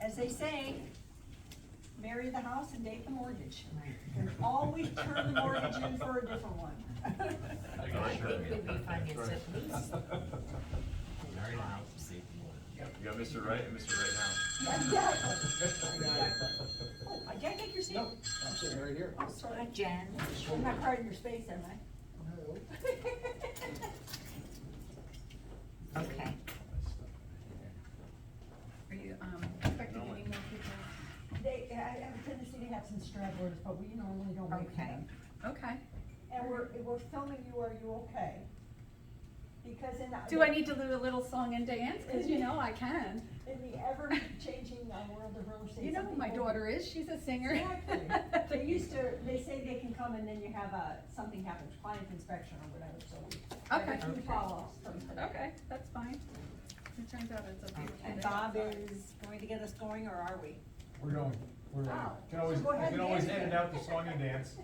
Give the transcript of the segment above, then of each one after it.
as they say, marry the house and date the mortgage. And always turn the mortgage in for a different one. I think we'd be financed at least. Marry the house, save the money. You got Mr. Right and Mr. Right now. Yeah, exactly. Oh, I can't take your seat. No, I'm sitting right here. Oh, sorry. Hi, Jen. I'm not part of your space, am I? Okay. Are you, expecting any more people? I have a tendency to have some stragglers, but we normally don't wait for Okay. them. Okay. And we're filming you, are you okay? Because in. Do I need to do a little song and dance? Cause you know I can. In the ever-changing world of real estate. You know who my daughter is, she's a singer. Exactly. They say they can come and then you have something happens, client inspection or whatever, so we. Okay. We follow. Okay, that's fine. It turns out it's a beautiful day. And Bob is going to get us going, or are we? We're going, we're ready. Oh, Can always, go ahead you can and always dance edit then. out the song and dance.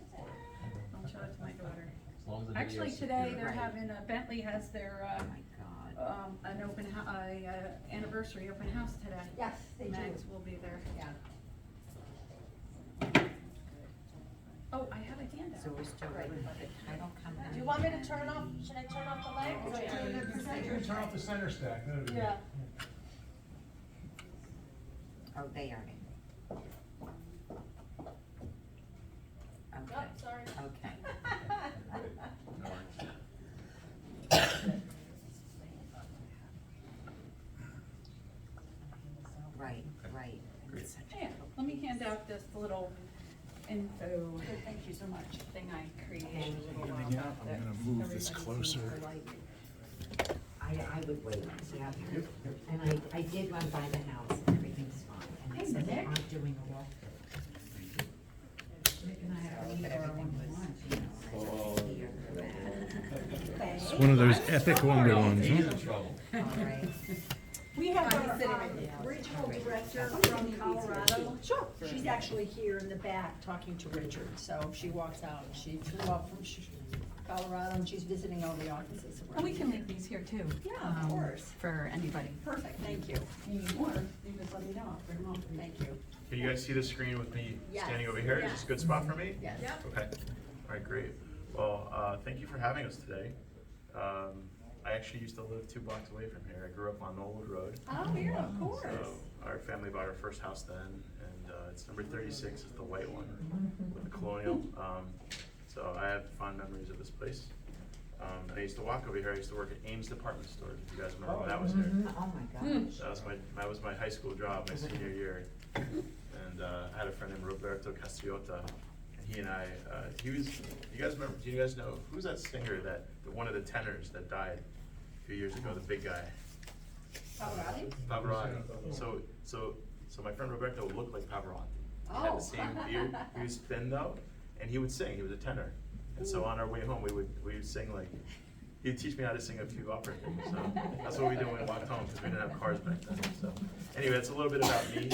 I'll show it to my daughter. As long as the Actually, video's today secure. they're having, Bentley has their, Oh my God. an anniversary open house today. Yes, they do. Max will be there. Yeah. Oh, I have a handout. So we're still waiting for the title company. Do you want me to turn off, should I turn off the light? Or should I turn it to You center? can turn off the center stack, that'd be good. Yeah. Oh, they are in. Okay. Oh, sorry. Okay. No worries. Right, right. Great. It's such a- Yeah, let me hand out this little info Good, thank you so much. thing I created a Thank little you. while Yeah, back I'm that gonna move this everybody seems to closer. like. I would wait, yeah. And I did run by the house and everything's fine. And Hey, it said they Nick. aren't doing a walkthrough. Nick and I had to leave our own lunch, you know, and I said, "Here, It's one of those epic wonder ones, He's huh? in trouble. all right." We have Oh, our he's sitting right there. regional director from Colorado. Sure. She's actually here in the back talking to Richard, so she walks out, she flew up from Colorado and she's visiting all the offices around. And we can leave these here too. Yeah, of course. For anybody. Perfect, thank you. You need more, you just let me know, I'll bring them home. Thank you. Can you guys see the screen with me Yes. standing over here? Is this a good spot for me? Yes. Okay, all right, great. Well, thank you for having us today. I actually used to live 2 blocks away from here. I grew up on Knollwood Road. Oh, yeah, of course. So our family bought our first house then, and it's number 36, it's the white one with the colonial. So I have fond memories of this place. And I used to walk over here. I used to work at Ames Department Stores, if you guys remember when that was here. Oh, my gosh. That was my high school job, my senior year. And I had a friend named Roberto Castiota, and he and I, you guys remember, do you guys know, who's that singer one of the tenors that died a few years ago, the big guy? Pavarotti? Pavarotti. So my friend Roberto looked like Pavarotti. He had Oh. the same beard, he was thin though, and he would sing, he was a tenor. And so on our way home, we would sing like, he'd teach me how to sing a few opera things, so that's what we did when we walked home, because we didn't have cars back then, so. Anyway, that's a little bit about me.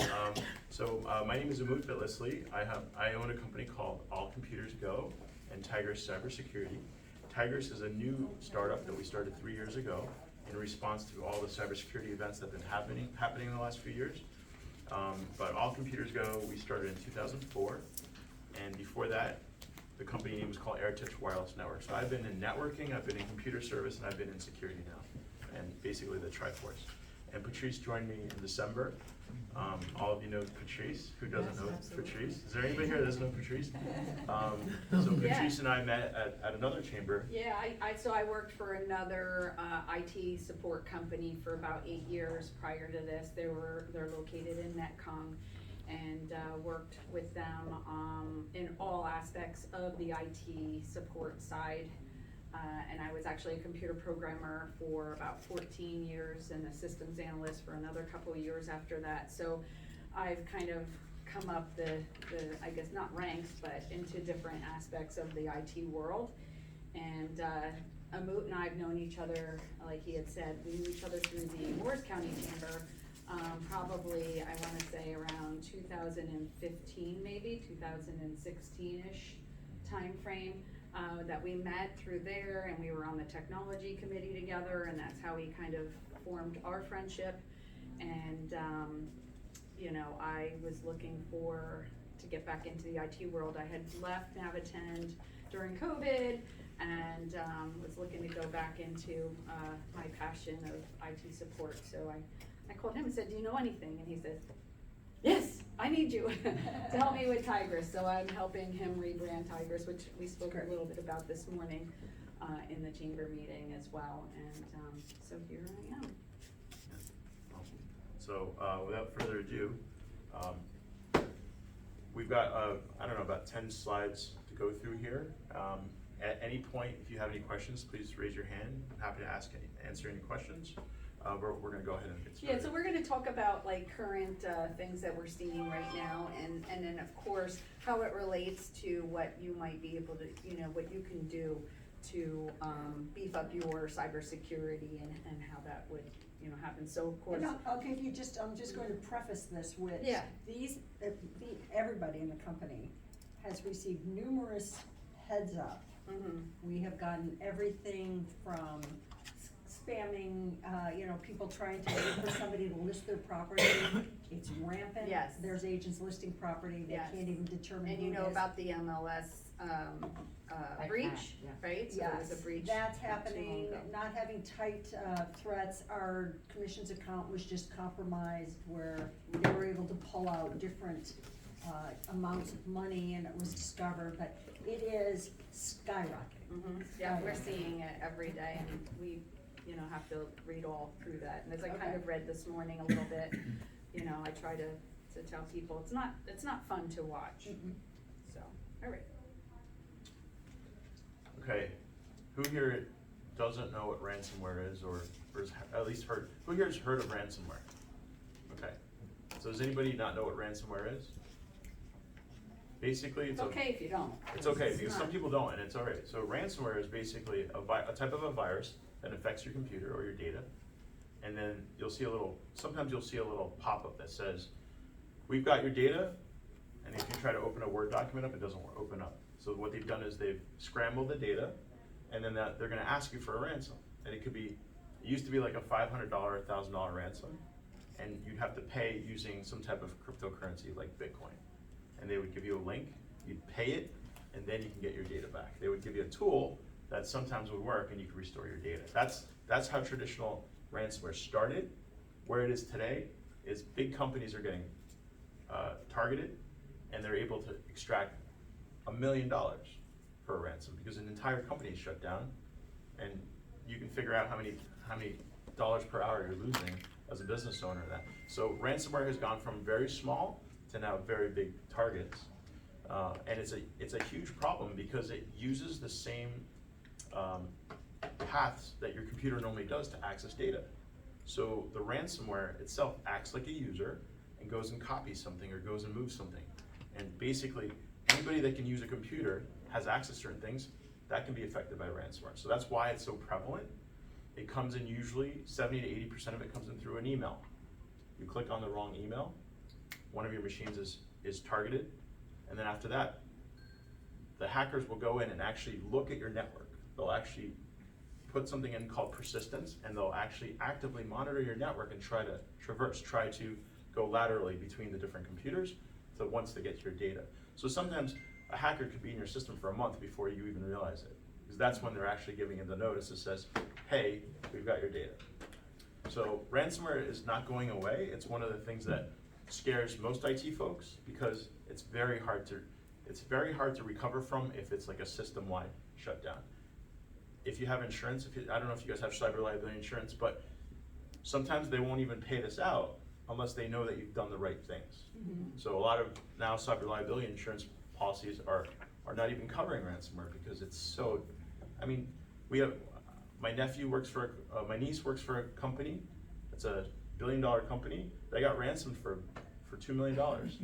My name is Umut Bitlisli. I own a company called All Computers Go and Tigris cybersecurity. Tigris is a new startup that we started 3 years ago in response to all the cybersecurity events that have been happening in the last few years. But All Computers Go, we started in 2004, and before that, the company name was called AirTouch Wireless Network. So I've been in networking, I've been in computer service, and I've been in security now, and basically the Triforce. And Patrice joined me in December. All of you know Patrice. Who doesn't Yes, know absolutely. Patrice? Is there anybody here that doesn't know Patrice? So Patrice and I met at another chamber. Yeah, so I worked for another IT support company for about 8 years prior to this. They're located in Metcong, and worked with them in all aspects of the IT support side. And I was actually a computer programmer for about 14 years and a systems analyst for another couple of years after that. So I've kind of come up the I guess not ranks, but into different aspects of the IT world. And Umut and I have known each other, like he had said, we knew each other through the Morris County Chamber, probably, I wanna say around 2015, maybe 2016-ish timeframe. That we met through there, and we were on the technology committee together, and that's how we kind of formed our friendship. And you know, I was looking to get back into the IT world. I had left Navitend during COVID and was looking to go back into my passion of IT support. So I called him and said, do you know anything? And he said, yes, I need you to help me with Tigris. So I'm helping him rebrand Tigris, which we spoke a little bit about this morning in the chamber meeting as well. And so here I am. So, without further ado, we've got, I don't know, about 10 slides to go through here. At any point, if you have any questions, please raise your hand. I'm happy to answer any questions. We're gonna go ahead and get started. Yeah, so we're gonna talk about like current things that we're seeing right now, and then of course, how it relates to what you might be able to, you know, what you can do to beef up your cybersecurity and how that would, you know, happen. So of course. And I'll give you just, I'm just going to preface this with, Yeah. everybody in the company has received numerous heads up. Mhm. We have gotten everything from spamming, you know, people trying to wait for somebody to list their property. It's rampant. Yes. There's agents listing property, they Yes. can't even determine And who you it know is. about the MLS Like breach, that, yeah. right? So there was Yes, a breach. that's not too long happening, ago. not having tight threats. Our commissions account was just compromised where they were able to pull out different amounts of money and it was discovered, but it is skyrocketing. Yeah, we're seeing it every day, and we, you know, have to read all through that. And as I kind of read this morning a little bit, you know, I try to tell people, it's not fun to watch. So, all right. Okay, who here doesn't know what ransomware is or has at least heard, who here has heard of ransomware? Okay, so does anybody not know what ransomware is? Basically, It's okay if you don't. It's okay, It's because not- some people don't, and it's all right. So ransomware is basically a type of a virus that affects your computer or your data. And then you'll see sometimes you'll see a little pop-up that says, we've got your data, and if you try to open a Word document up, it doesn't open up. So what they've done is they've scrambled the data, and then they're gonna ask you for a ransom. And it used to be like a $500, $1,000 ransom, and you'd have to pay using some type of cryptocurrency like Bitcoin. And they would give you a link, you'd pay it, and then you can get your data back. They would give you a tool that sometimes would work and you could restore your data. That's how traditional ransomware started. Where it is today is big companies are getting targeted, and they're able to extract $1 million for a ransom because an entire company is shut down, and you can figure out how many dollars per hour you're losing as a business owner of that. So ransomware has gone from very small to now very big targets, and it's a huge problem because it uses the same paths that your computer normally does to access data. So the ransomware itself acts like a user and goes and copies something or goes and moves something. And basically, anybody that can use a computer has access to certain things that can be affected by ransomware. So that's why it's so prevalent. It comes in usually 70 to 80% of it comes in through an email. You click on the wrong email, one of your machines is targeted, and then after that, the hackers will go in and actually look at your network. They'll actually put something in called persistence, and they'll actually actively monitor your network and try to go laterally between the different computers once they get your data. So sometimes a hacker could be in your system for a month before you even realize it, because that's when they're actually giving you the notice that says, hey, we've got your data. So ransomware is not going away. It's one of the things that scares most IT folks because it's very hard to recover from if it's like a system-wide shutdown. If you have insurance, I don't know if you guys have cyber liability insurance, but sometimes they won't even pay this out unless they know that you've done the right things. So a lot of now cyber liability insurance policies are not even covering ransomware because it's so, I mean, my niece works for a company, it's a $1 billion company, they got ransomed for $2 million.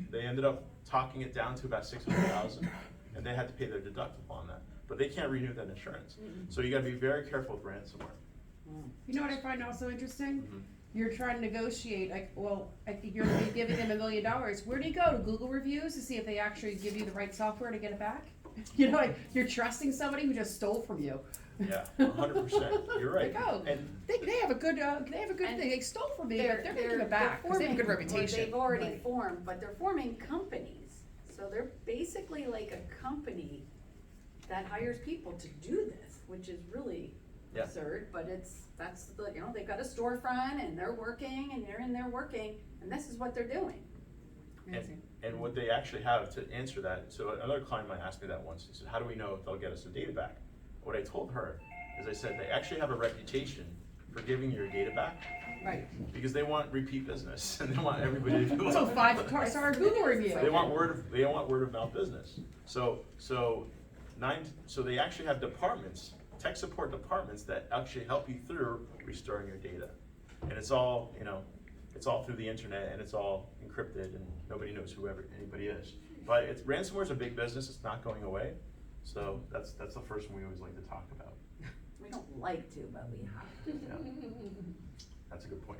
They ended up talking it down to about $600,000, and they had to pay their deductible on that. But they can't renew that insurance. So you gotta be very careful with ransomware. You know what I find also interesting? Mhm. You're trying to negotiate, like, well, I think you're gonna be giving them $1 million. Where do you go? To Google reviews to see if they actually give you the right software to get it back? You know, like, you're trusting somebody who just stole from you. Yeah, 100%, you're right. Like, oh, And they have a good, And thing, they stole from me, but they're gonna give it back, cause they have a good forming- or reputation. They've already Right. formed, but they're forming companies, so they're basically like a company that hires people to do this, which is really Yeah. absurd, but that's the, you know, they've got a storefront and they're working and they're in there working, and this is what they're doing. And what they actually have to answer that, so another client might ask me that once, he said, how do we know if they'll get us the data back? What I told her is I said, they actually have a reputation for giving your data back, Right. because they want repeat business, and they want everybody to do well. So 5-star Google review. They want word of mouth business. So they actually have departments, tech support departments that actually help you through restoring your data. And it's all, you know, it's all through the internet and it's all encrypted and nobody knows anybody is. But ransomware is a big business, it's not going away. So that's the first one we always like to talk about. We don't like to, but we have to. Yeah. That's a good point.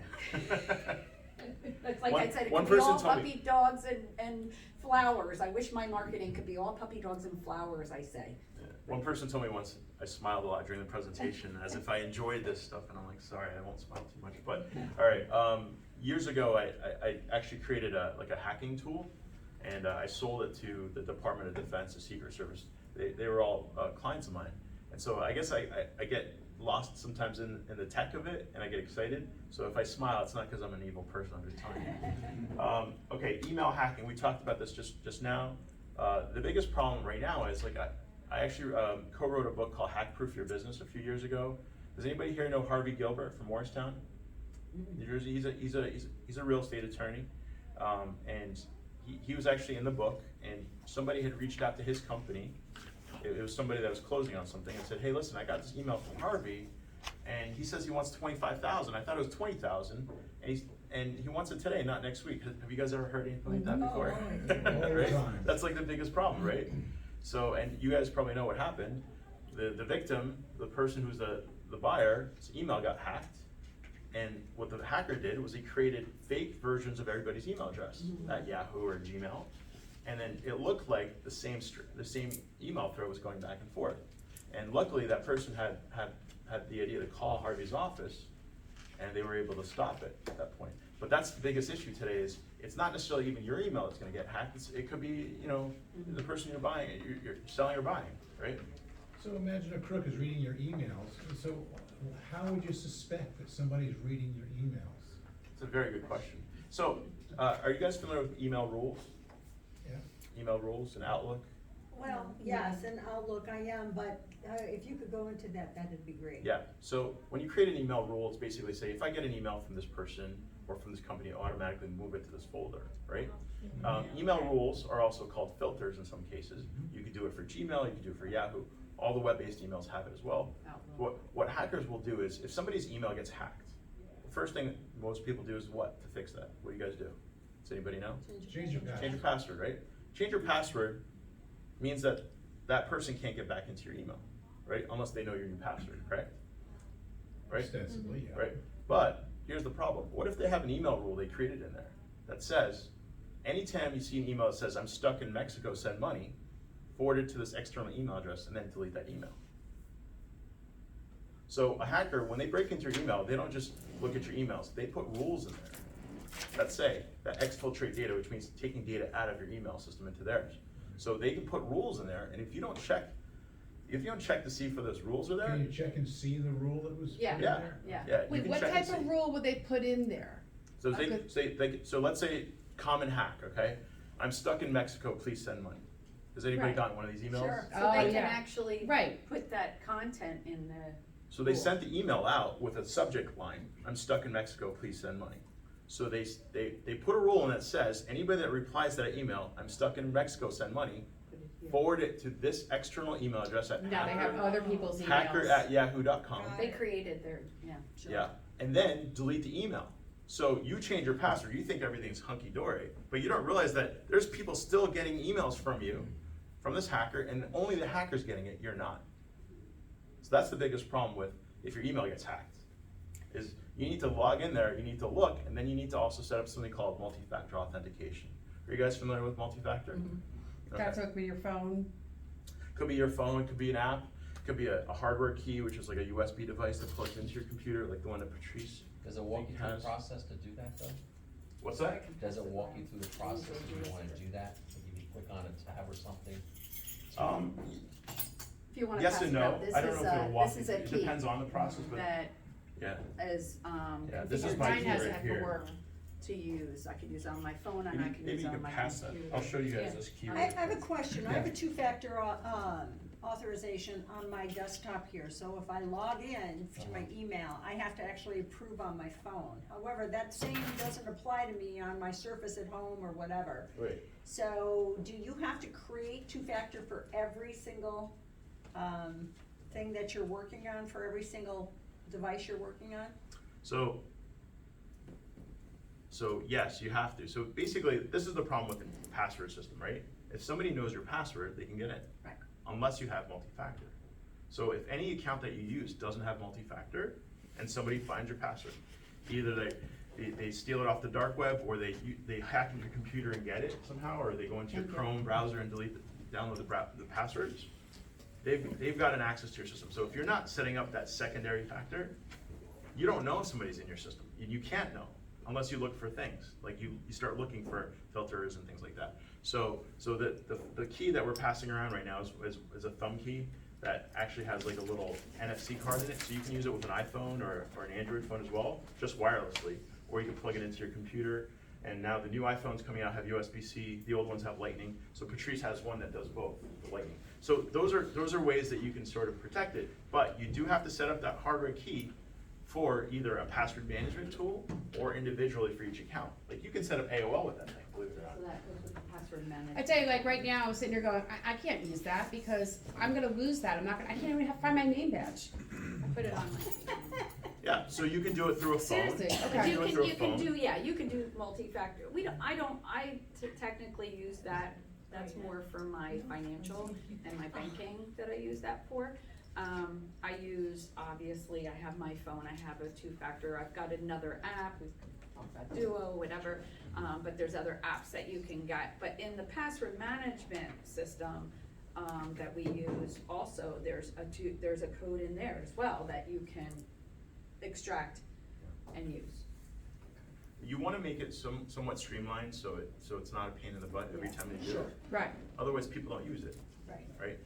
It's like One- I said, it one could be all person told me- puppy dogs and flowers. I wish my marketing could be all puppy dogs and flowers, I say. Yeah. One person told me once, I smiled a lot during the presentation as if I enjoyed this stuff, and I'm like, sorry, I won't smile too much, but, all right, years ago, I actually created a hacking tool, and I sold it to the Department of Defense, the Secret Service. They were all clients of mine, and so I guess I get lost sometimes in the tech of it, and I get excited, so if I smile, it's not because I'm an evil person, I'm just telling you. Okay, email hacking, we talked about this just now. The biggest problem right now is, like, I actually co-wrote a book called Hack Proof Your Business a few years ago. Does anybody here know Harvey Gilbert from Morristown, New Jersey? He's a real estate attorney, and he was actually in the book, and somebody had reached out to his company. It was somebody that was closing on something and said, hey, listen, I got this email from Harvey, and he says he wants $25,000. I thought it was $20,000, and he wants it today, not next week. Have you guys ever heard anything like that before? All the Right? time. That's like the biggest problem, right? So, and you guys probably know what happened. The victim, the person who's the buyer's email got hacked, and what the hacker did was he created fake versions of everybody's email address at Yahoo or Gmail, and then it looked like the same email thread was going back and forth. And luckily, that person had the idea to call Harvey's office, and they were able to stop it at that point. But that's the biggest issue today is it's not necessarily even your email that's going to get hacked. It could be, you know, the person you're buying, you're selling or buying, right? So imagine a crook is reading your emails, so how would you suspect that somebody's reading your emails? It's a very good question. So, are you guys familiar with email rules? Yeah? Email rules and Outlook? Well, yes, and Outlook I am, but if you could go into that, that'd be great. Yeah, so when you create an email rule, it's basically say, if I get an email from this person or from this company, I automatically move it to this folder, right? Email rules are also called filters in some cases. You could do it for Gmail, you could do it for Yahoo. All the web-based emails have it as well. What hackers will do is, if somebody's email gets hacked, the first thing most people do is what to fix that? What do you guys do? Does anybody know? Change your password. Change your password, right? Change your password means that that person can't get back into your email, right? Unless they know your new password, correct? Right? Ostensibly, yeah. Right? But here's the problem. What if they have an email rule they created in there that says, anytime you see an email that says, I'm stuck in Mexico, send money, forward it to this external email address and then delete that email. So a hacker, when they break into your email, they don't just look at your emails. They put rules in there that say that exfiltrate data, which means taking data out of your email system into theirs. So they can put rules in there, and if you don't check to see if those rules are there, Can you check and see the rule that was put in Yeah. there? Yeah. yeah, you Wait, can what check and type of see. rule would they put in there? So Okay. so let's say common hack, okay? I'm stuck in Mexico, please send money. Has anybody Right. gotten one of these emails? Sure, so Oh, they can yeah. actually Right. put that content in the. So they sent the email out with a subject line, I'm stuck in Mexico, please send money. So they put a rule in that says, anybody that replies to that email, I'm stuck in Mexico, send money, forward it to this external email address at Now they have other people's emails. hacker@yahoo.com. They created their, yeah. Yeah, and then delete the email. So you change your password, you think everything's hunky-dory, but you don't realize that there's people still getting emails from you, from this hacker, and only the hacker's getting it, you're not. So that's the biggest problem with if your email gets hacked, is you need to log in there, you need to look, and then you need to also set up something called multi-factor authentication. Are you guys familiar with multi-factor? Okay. That's with your phone. Could be your phone, could be an app. Could be a hardware key, which is like a USB device that plugs into your computer, like the one that Patrice. Does it walk you through the Has- process to do that though? What's that? Does it walk you through the process if you wanna do that? If you click on a tab or something? If you wanna Yes pass and it no. out, this I don't know if it'll walk this you is through. a It key depends on the process, but that yeah. is, Yeah, this is configured my Mine key has right that for here. work. to use. I could use it on my phone and I Maybe, can maybe use you it on can my pass that. computer. I'll show you guys Yeah. this key. I real have a quick. question, I have a two-factor, authorization on my desktop here, so if I log in to my email, I have to actually approve on my phone. However, that same doesn't apply to me on my Surface at home or whatever. Right. So, do you have to create two-factor for every single, thing that you're working on, for every single device you're working on? So yes, you have to. So basically, this is the problem with the password system, right? If somebody knows your password, they can get in. Right. Unless you have multi-factor. So if any account that you use doesn't have multi-factor, and somebody finds your password, either they steal it off the dark web, or they hack into your computer and get it somehow, or they go into your Chrome browser and download the passwords, they've got an access to your system. So if you're not setting up that secondary factor, you don't know if somebody's in your system. You can't know unless you look for things. Like you start looking for filters and things like that. So the key that we're passing around right now is a thumb key that actually has like a little NFC card in it. So you can use it with an iPhone or an Android phone as well, just wirelessly. Or you can plug it into your computer. And now the new iPhones coming out have USB-C, the old ones have Lightning. So Patrice has one that does both, the Lightning. So those are ways that you can sort of protect it. But you do have to set up that hardware key for either a password management tool or individually for each account. Like you can set up AOL with that thing, believe it or So not. that goes with the password manager. I tell you, like right now, I'm sitting here going, I can't use that because I'm gonna lose that. I can't even find my name badge. I put it on my. Yeah, so you can do it through a phone. Seriously, You okay. can You do it can, through a you can phone. do, yeah, you can do multi-factor. I technically use that, that's more for my financial and my banking that I use that for. I use, obviously, I have my phone, I have a two-factor, I've got another app, we've talked about Duo, whatever, but there's other apps that you can get. But in the password management system, that we use, also, there's a code in there as well that you can extract and use. You want to make it somewhat streamlined so it's not a pain in the butt every Yeah. time they do Sure. it. Right. Otherwise, people don't use it, Right. right?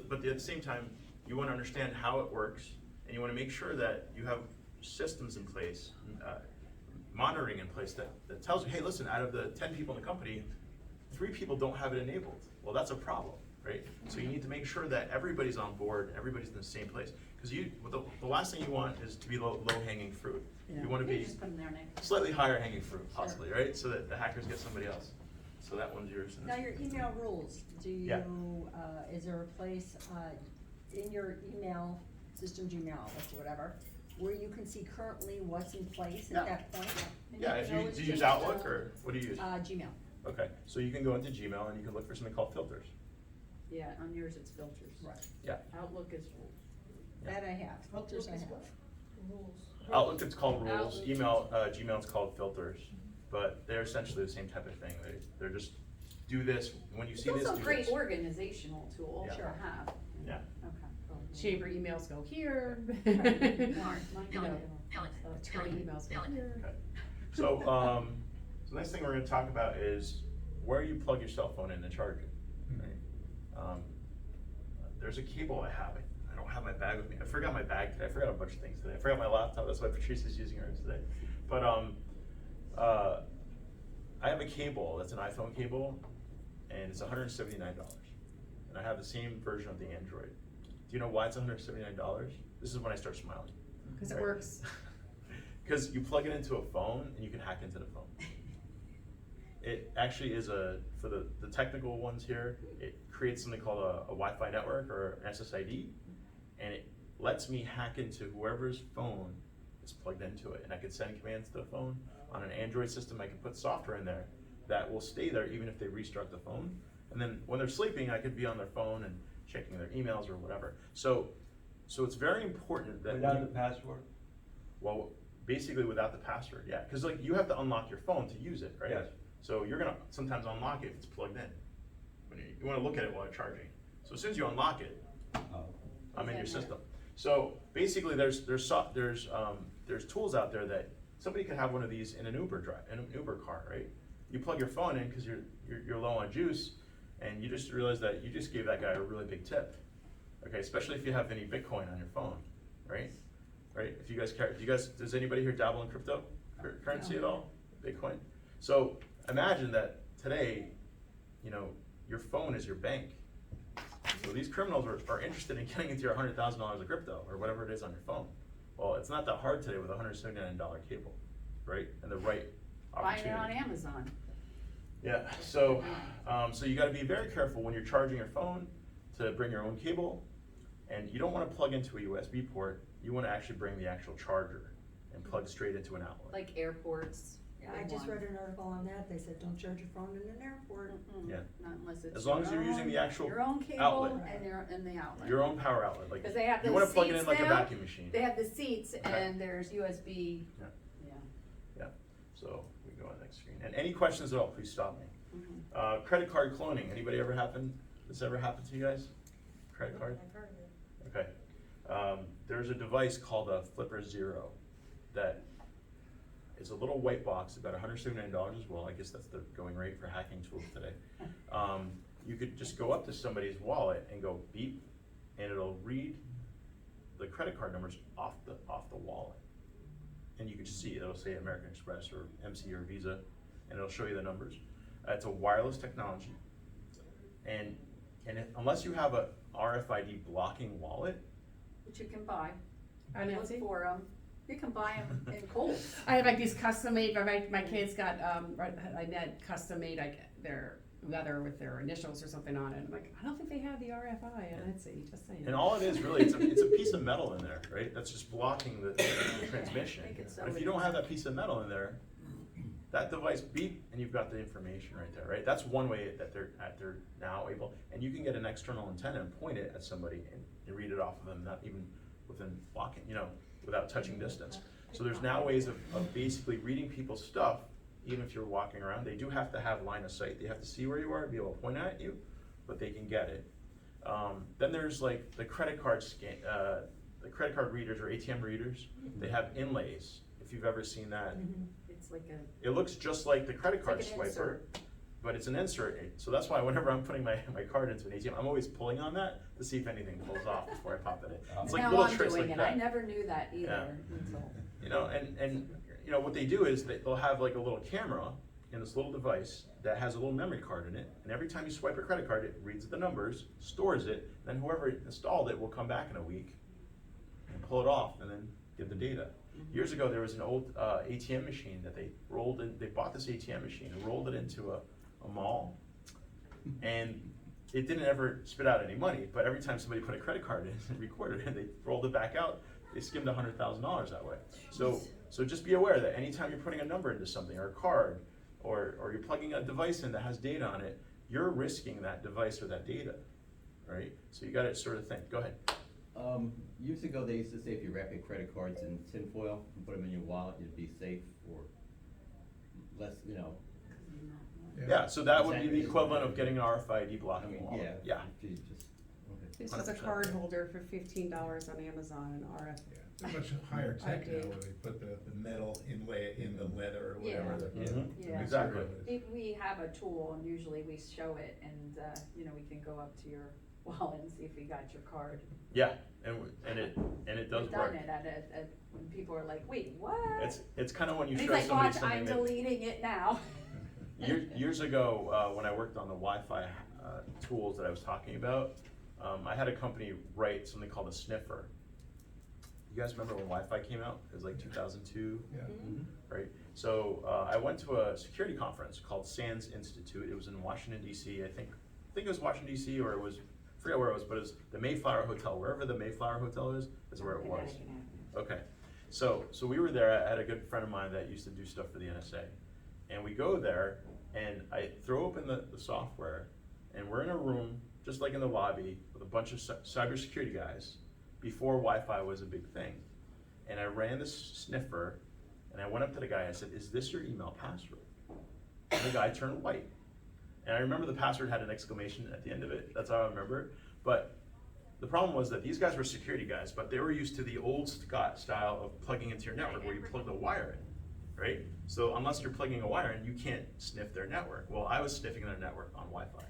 But at the same time, you want to understand how it works, and you want to make sure that you have systems in place, monitoring in place that tells you, hey, listen, out of the 10 people in the company, 3 people don't have it enabled. Well, that's a problem, right? So you need to make sure that everybody's on board, everybody's in the same place. Because the last thing you want is to be low-hanging fruit. Yeah. You want to be Just put them there, Nick. slightly higher hanging fruit, possibly, right? So that the hackers get somebody else. So that one's yours. and Now, this- your email rules, do you, Yeah. is there a place, in your email system, Gmail, whatever, where you can see currently what's in place Yeah. at that point? And Yeah, you if can you, always do you use just, Outlook or what do you use? Gmail. Okay, so you can go into Gmail and you can look for something called filters. Yeah, on yours it's filters. Right. Yeah. Outlook is rules. That I have, filters I have. Outlook, it's called rules. Outlook. Gmail's called filters, but they're essentially the same type of thing. They're just, do this, when you It's see this, also a do great this. organizational tool Yeah. to have. Yeah. Okay. Chamber emails go here. Mine You know, go. attorney emails go here. Okay. So, so the next thing we're gonna talk about is where you plug your cell phone in to charge it. Right? There's a cable I have. I don't have my bag with me. I forgot my bag today. I forgot a bunch of things today. I forgot my laptop. That's why Patrice is using hers today. But I have a cable that's an iPhone cable, and it's $179. And I have the same version of the Android. Do you know why it's $179? This is when I start smiling. Because it Right. works. Because you plug it into a phone and you can hack into the phone. It actually is for the technical ones here, it creates something called a Wi-Fi network or an SSID, and it lets me hack into whoever's phone is plugged into it. And I can send commands to the phone. On an Android system, I can put software in there that will stay there even if they restart the phone. And then when they're sleeping, I could be on their phone and checking their emails or whatever. So it's very important that Without the password? well, basically without the password, yeah. Because like you have to unlock your phone to use it, right? Yes. So you're gonna sometimes unlock it if it's plugged in. When you wanna look at it while you're charging. So as soon as you unlock it, Oh. I'm in your It's in system. So basically, there's tools out there that somebody could have one of these in an Uber car, right? You plug your phone in because you're low on juice, and you just realize that you just gave that guy a really big tip. Okay, especially if you have any Bitcoin on your phone, right? Right? If you guys care, does anybody here dabble in cryptocurrency at all? Bitcoin? So imagine that today, you know, your phone is your bank. So these criminals are interested in getting into your $100,000 of crypto or whatever it is on your phone. Well, it's not that hard today with a $179 cable, right? And the right Buying opportunity. it on Amazon. Yeah, so you gotta be very careful when you're charging your phone to bring your own cable, and you don't wanna plug into a USB port, you wanna actually bring the actual charger and plug straight into an outlet. Like airports. Yeah, I just read an article on that, they said, don't charge your phone in an airport. Mm-mm, Yeah. Not unless it's. As long as your you're using own- the actual Your own cable outlet. and the outlet. Your own power outlet, like, 'Cause they have you wanna those plug it in seats like a now. vacuum machine. They have the seats Okay. and there's USB, Yeah. yeah. Yeah, so we go on the next screen. And any questions at all, please stop me. Mhm. Credit card cloning, anybody this ever happened to you guys? Credit card? I've heard of it. Okay. There's a device called a Flipper Zero that is a little white box, about $179 as well. I guess that's the going rate for hacking tools today. You could just go up to somebody's wallet and go beep, and it'll read the credit card numbers off the wallet. And you can just see, it'll say American Express or MC or Visa, and it'll show you the numbers. It's a wireless technology. And unless you have a RFID blocking wallet, Which you can buy. I know, Look see? for them. You can buy them in Kohl's. I have like these custom made, my kids got, I met custom made, like, their leather with their initials or something on it. I'm like, I don't think they have the RFI on Etsy, just saying. and all it is really, it's a piece of metal in there, right? That's just blocking the transmission. Make it so But if it you don't is. have that piece of metal in there, that device beep, and you've got the information right there, right? That's one way that they're now able, and you can get an external antenna and point it at somebody and read it off of them, not even within blocking, without touching distance. So there's now ways of basically reading people's stuff, even if you're walking around. They do have to have line of sight. They have to see where you are, be able to point at you, but they can get it. Then there's like the credit card readers or ATM readers. They have inlays, if you've ever seen that. It's like a, It looks just like the credit card It's like an swiper, insert. but it's an insert. So that's why whenever I'm putting my card into an ATM, I'm always pulling on that to see if anything pulls off before I pop it in. It's like now little I'm tricks doing like it. I that. never knew that either until. And what they do is they'll have like a little camera in this little device that has a little memory card in it, and every time you swipe a credit card, it reads the numbers, stores it, then whoever installed it will come back in a week and pull it off and then give the data. Years ago, there was an old ATM machine that they bought this ATM machine and rolled it into a mall, and it didn't ever spit out any money, but every time somebody put a credit card in and recorded it, and they rolled it back out, they skimmed $100,000 that way. So just be aware that anytime you're putting a number into something, or a card, or you're plugging a device in that has data on it, you're risking that device or that data, right? So you gotta sort of think. Go ahead. Years ago, they used to say if you wrap your credit cards in tinfoil and put them in your wallet, you'd be safe or less, Yeah, so that would be the Exactly. equivalent of getting an RFID I blocking mean, wallet. yeah. Yeah. If you just, okay. This is a 100%. card holder for $15 on Amazon, an RF. Yeah, it's much higher tech I now, do. where they put the metal inlay in the leather or Yeah. whatever. Yeah. Exactly. We have a tool and usually we show it and, we can go up to your wallet and see if you got your card. Yeah, and it does We've work. done it at when people are like, wait, what? It's kind of when you And he's show like, somebody watch, something I'm that deleting it now. years ago when I worked on the Wi-Fi tools that I was talking about, I had a company write something called a sniffer. You guys remember when Wi-Fi came out? It was like 2002. Yeah. Right? So I went to a security conference called SANS Institute. It was in Washington, D.C. I think it was Washington, D.C. or it was, I forget where it was, but it was the Mayflower Hotel. Wherever the Mayflower Hotel is where it was. Okay. So we were there. I had a good friend of mine that used to do stuff for the NSA. And we go there, and I throw open the software, and we're in a room, just like in the lobby, with a bunch of cybersecurity guys, before Wi-Fi was a big thing. And I ran this sniffer, and I went up to the guy, I said, "Is this your email password?" And the guy turned white. And I remember the password had an exclamation at the end of it, that's how I remember it. But the problem was that these guys were security guys, but they were used to the old style of plugging into your network where you plug the wire in, right? So unless you're plugging a wire in, you can't sniff their network. Well, I was sniffing their network on Wi-Fi,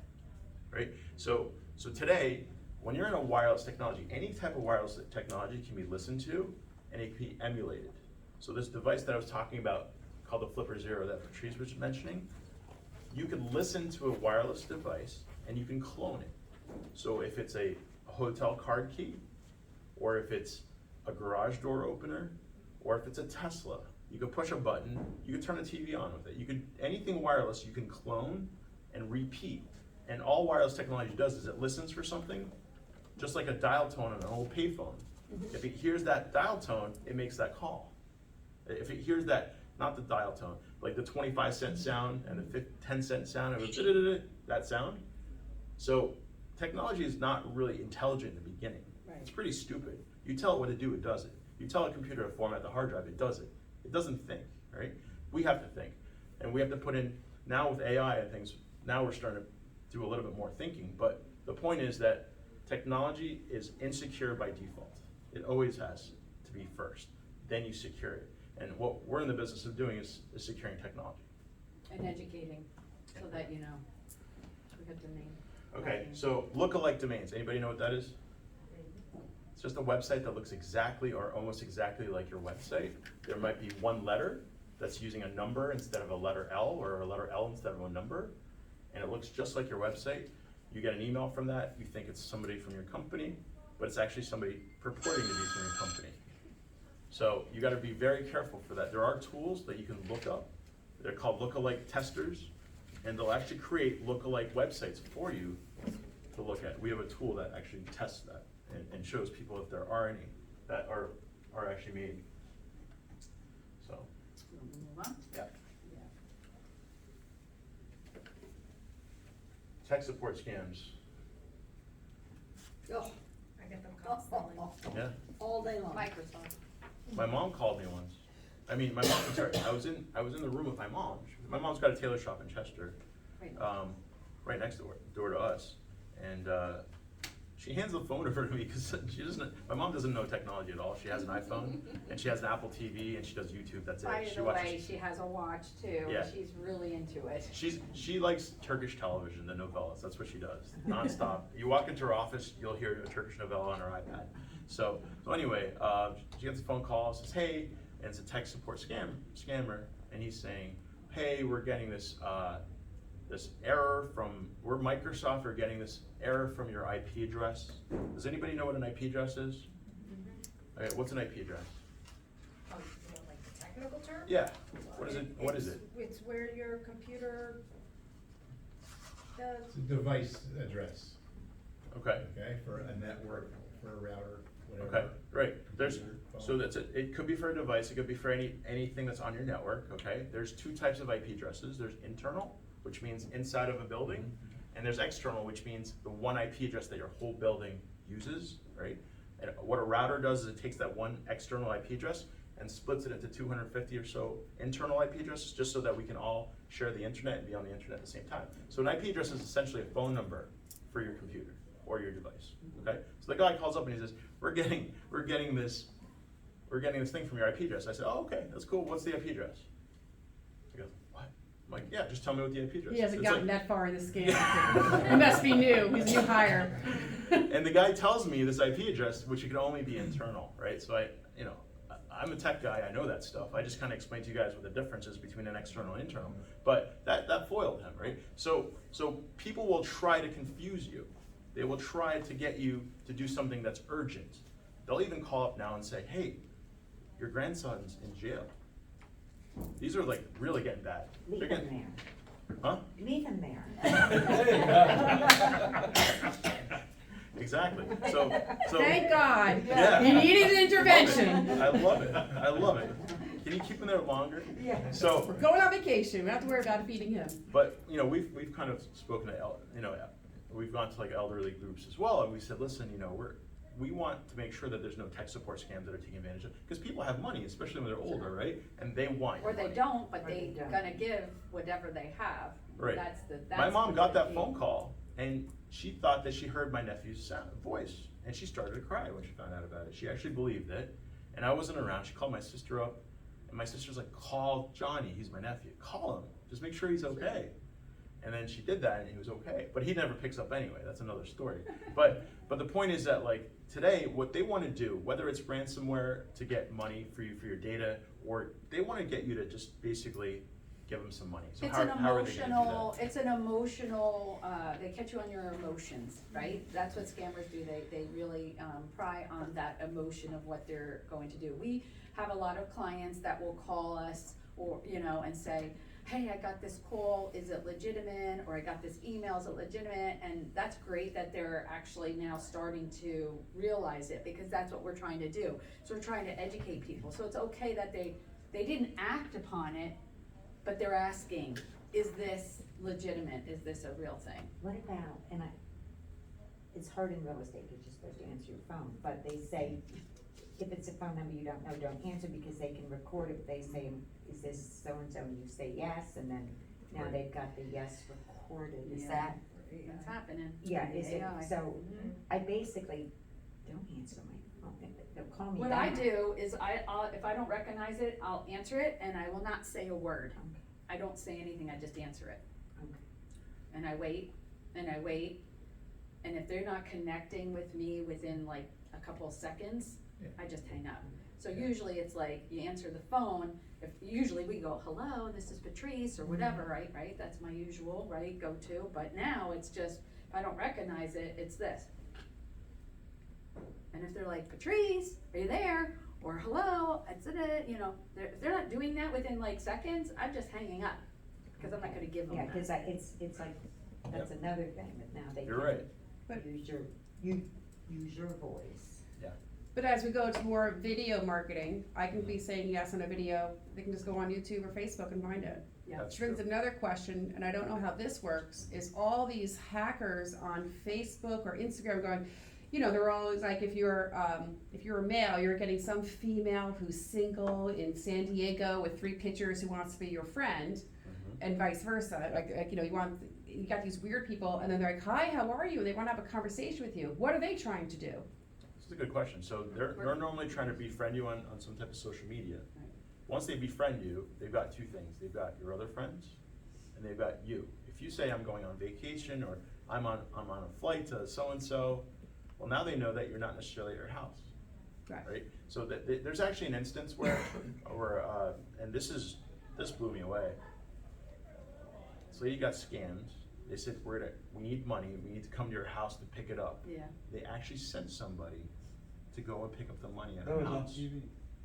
right? So today, when you're in a wireless technology, any type of wireless technology can be listened to and it can be emulated. So this device that I was talking about called the Flipper Zero that Patrice was mentioning, you can listen to a wireless device and you can clone it. So if it's a hotel card key, or if it's a garage door opener, or if it's a Tesla, you can push a button, you can turn the TV on with it. You can, anything wireless you can clone and repeat. And all wireless technology does is it listens for something, just like a dial tone on an old payphone. If it hears that dial tone, it makes that call. If it hears that, not the dial tone, like the 25-cent sound and the 10-cent sound, it goes that sound. So technology is not really intelligent in the beginning. Right. It's pretty stupid. You tell it what to do, it does it. You tell a computer to format the hard drive, it does it. It doesn't think, right? We have to think. And we have to put in, now with AI and things, now we're starting to do a little bit more thinking, but the point is that technology is insecure by default. It always has to be first, then you secure it. And what we're in the business of doing is securing technology. And educating, so that you know. We got the name. Okay, so lookalike domains, anybody know what that is? It's just a website that looks exactly or almost exactly like your website. There might be one letter that's using a number instead of a letter L, or a letter L instead of a number, and it looks just like your website. You get an email from that, you think it's somebody from your company, but it's actually somebody purporting to be from your company. So you gotta be very careful for that. There are tools that you can look up. They're called lookalike testers, and they'll actually create lookalike websites for you to look at. We have a tool that actually tests that and shows people if there are any that are actually made. So, Move on. yeah. Tech support scams. Oh, I get them constantly. Yeah. all day long. Microsoft. My mom called me once. I mean, my mom, sorry, I was in the room with my mom. My mom's got a tailor shop in Chester, Right. right next door to us. And she hands the phone over to me because my mom doesn't know technology at all. She has an iPhone and she has an Apple TV and she does YouTube, that's By it. She the watches. way, she has a watch too, Yeah. and she's really into it. She likes Turkish television, the novellas, that's what she does, nonstop. You walk into her office, you'll hear a Turkish novella on her iPad. So anyway, she gets a phone call, says, hey, and it's a tech support scammer, and he's saying, hey, we're getting this error we're Microsoft, are getting this error from your IP address. Does anybody know what an IP address is? Okay, what's an IP address? Oh, you know, like the technical term? Yeah, what is it? It's where your computer does. It's a device address, Okay. okay, for a network, for a router, whatever. Okay, great. Computer, So phone. that's it. It could be for a device, it could be for anything that's on your network, okay? There's two types of IP addresses. There's internal, which means inside of a building, and there's external, which means the one IP address that your whole building uses, right? And what a router does is it takes that one external IP address and splits it into 250 or so internal IP addresses, just so that we can all share the internet and be on the internet at the same time. So an IP address is essentially a phone number for your computer or your device, okay? So the guy calls up and he says, we're getting this thing from your IP address. I said, oh, okay, that's cool. What's the IP address? He goes, what? I'm like, yeah, just tell me what the IP address is. He hasn't It's gotten like- that far in the scam. He must be new, he's a new hire. And the guy tells me this IP address, which can only be internal, right? So I'm a tech guy, I know that stuff. I just kind of explained to you guys what the difference is between an external and internal. But that foiled him, right? So people will try to confuse you. They will try to get you to do something that's urgent. They'll even call up now and say, hey, your grandson's in jail. These are like really getting bad. Leave They're them getting- there. Huh? Leave them there. Exactly. So Thank God. Yeah. He needed an intervention. I love it. I love it. Can you keep him there longer? Yeah. So, We're going on vacation, we don't have to worry about feeding him. but we've kind of spoken to we've gone to like elderly groups as well, and we said, listen, we want to make sure that there's no tech support scams that are taking advantage of, because people have money, especially when they're older, right? And they want your Or they money. don't, but Or they they're don't. gonna give whatever they have. Right. That's My mom got that key. phone call, and she thought that she heard my nephew's voice, and she started to cry when she found out about it. She actually believed it, and I wasn't around. She called my sister up, and my sister's like, call Johnny, he's my nephew. Call him, just make sure he's okay. And then she did that, and he was okay. But he never picks up anyway, that's another story. But the point is that, like, today, what they want to do, whether it's ransomware to get money for you for your data, or they want to get you to just basically give them some money. So It's how an are they gonna do that? it's an emotional, they catch you on your emotions, right? That's what scammers do, they really, pry on that emotion of what they're going to do. We have a lot of clients that will call us, or, you know, and say, hey, I got this call, is it legitimate? Or I got this email, is it legitimate? And that's great that they're actually now starting to realize it, because that's what we're trying to do. So we're trying to educate people. So it's okay that they didn't act upon it, but they're asking, is this legitimate? Is this a real thing? What about, it's hard in real estate because you're supposed to answer your phone, but they say, if it's a phone number you don't know, don't answer, because they can record it. They say, is this so-and-so, and you say yes, and then now Right. they've got the yes recorded. Is Yeah. that? It's happening. Yeah, is it, AI. so Mhm. I basically don't answer my phone. They'll call me What back. I do is I'll, if I don't recognize it, I'll answer it, and I will not say a word. Okay. I don't say anything, I just answer it. Okay. And I wait, and I wait, and if they're not connecting with me within like a couple of seconds, Yeah. I just hang up. So Yeah. usually it's like, you answer the phone, usually we go, hello, this is Patrice, or whatever, right? That's my usual, right, go-to, but now it's just, if I don't recognize it, it's this. And if they're like, Patrice, are you there? Or hello, it's it, you know, if they're not doing that within like seconds, I'm just hanging up, cause I'm not gonna give them Yeah, that. cause it's like, that's another thing, that now they You're right. But- use your voice. But as we go to more video marketing, I can be saying yes on a video, they can just go on YouTube or Facebook and find it. Yeah. That's Which brings true. another question, and I don't know how this works, is all these hackers on Facebook or Instagram going, you know, they're always like, if you're a male, you're getting some female who's single in San Diego with 3 pictures who wants to be your friend, Mhm. and vice versa. Like, you know, you got these weird people, and then they're like, hi, how are you? And they wanna have a conversation with you. What are they trying to do? This is a good question. So they're normally trying to befriend you on some type of social media. Right. Once they befriend you, they've got 2 things. They've got your other friends, and they've got you. If you say I'm going on vacation, or I'm on a flight to so-and-so, well, now they know that you're not necessarily at your house. Right. So there's actually an instance where and this blew me away. This lady got scammed. They said, we need money, we need to come to your house to pick it up. Yeah. They actually sent somebody to go and pick up the money at That her was on house. TV.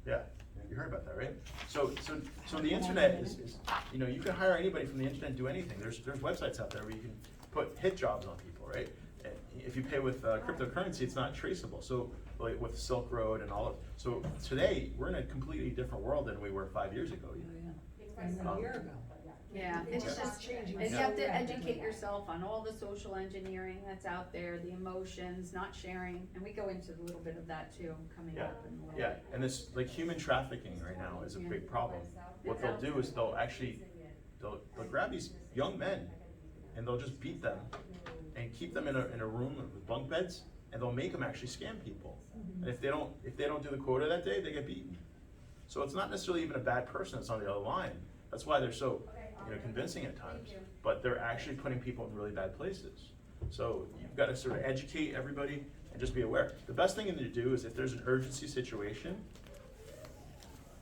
Yeah, you heard about that, right? So the internet is, you know, you can hire anybody from the internet and do anything. There's websites out there where you can put hit jobs on people, right? And if you pay with cryptocurrency, it's not traceable. So like with Silk Road and all of, so today, we're in a completely different world than we were 5 years ago. A year ago. Yeah, it's Yeah. just, changing and you so have to rapidly. educate yourself on all the social engineering that's out there, the emotions, not sharing, and we go into a little bit of that too, coming Yeah, up in a little yeah, bit. and this, like, human trafficking right now is a Yeah. big problem. What they'll do is they'll grab these young men, and they'll just beat them, and keep them in a room with bunk beds, and they'll make them actually scam people. And if they don't do the quota that day, they get beaten. So it's not necessarily even a bad person that's on the other line. That's why they're so, convincing at times. But they're actually putting people in really bad places. So you've got to sort of educate everybody and just be aware. The best thing to do is if there's an urgency situation,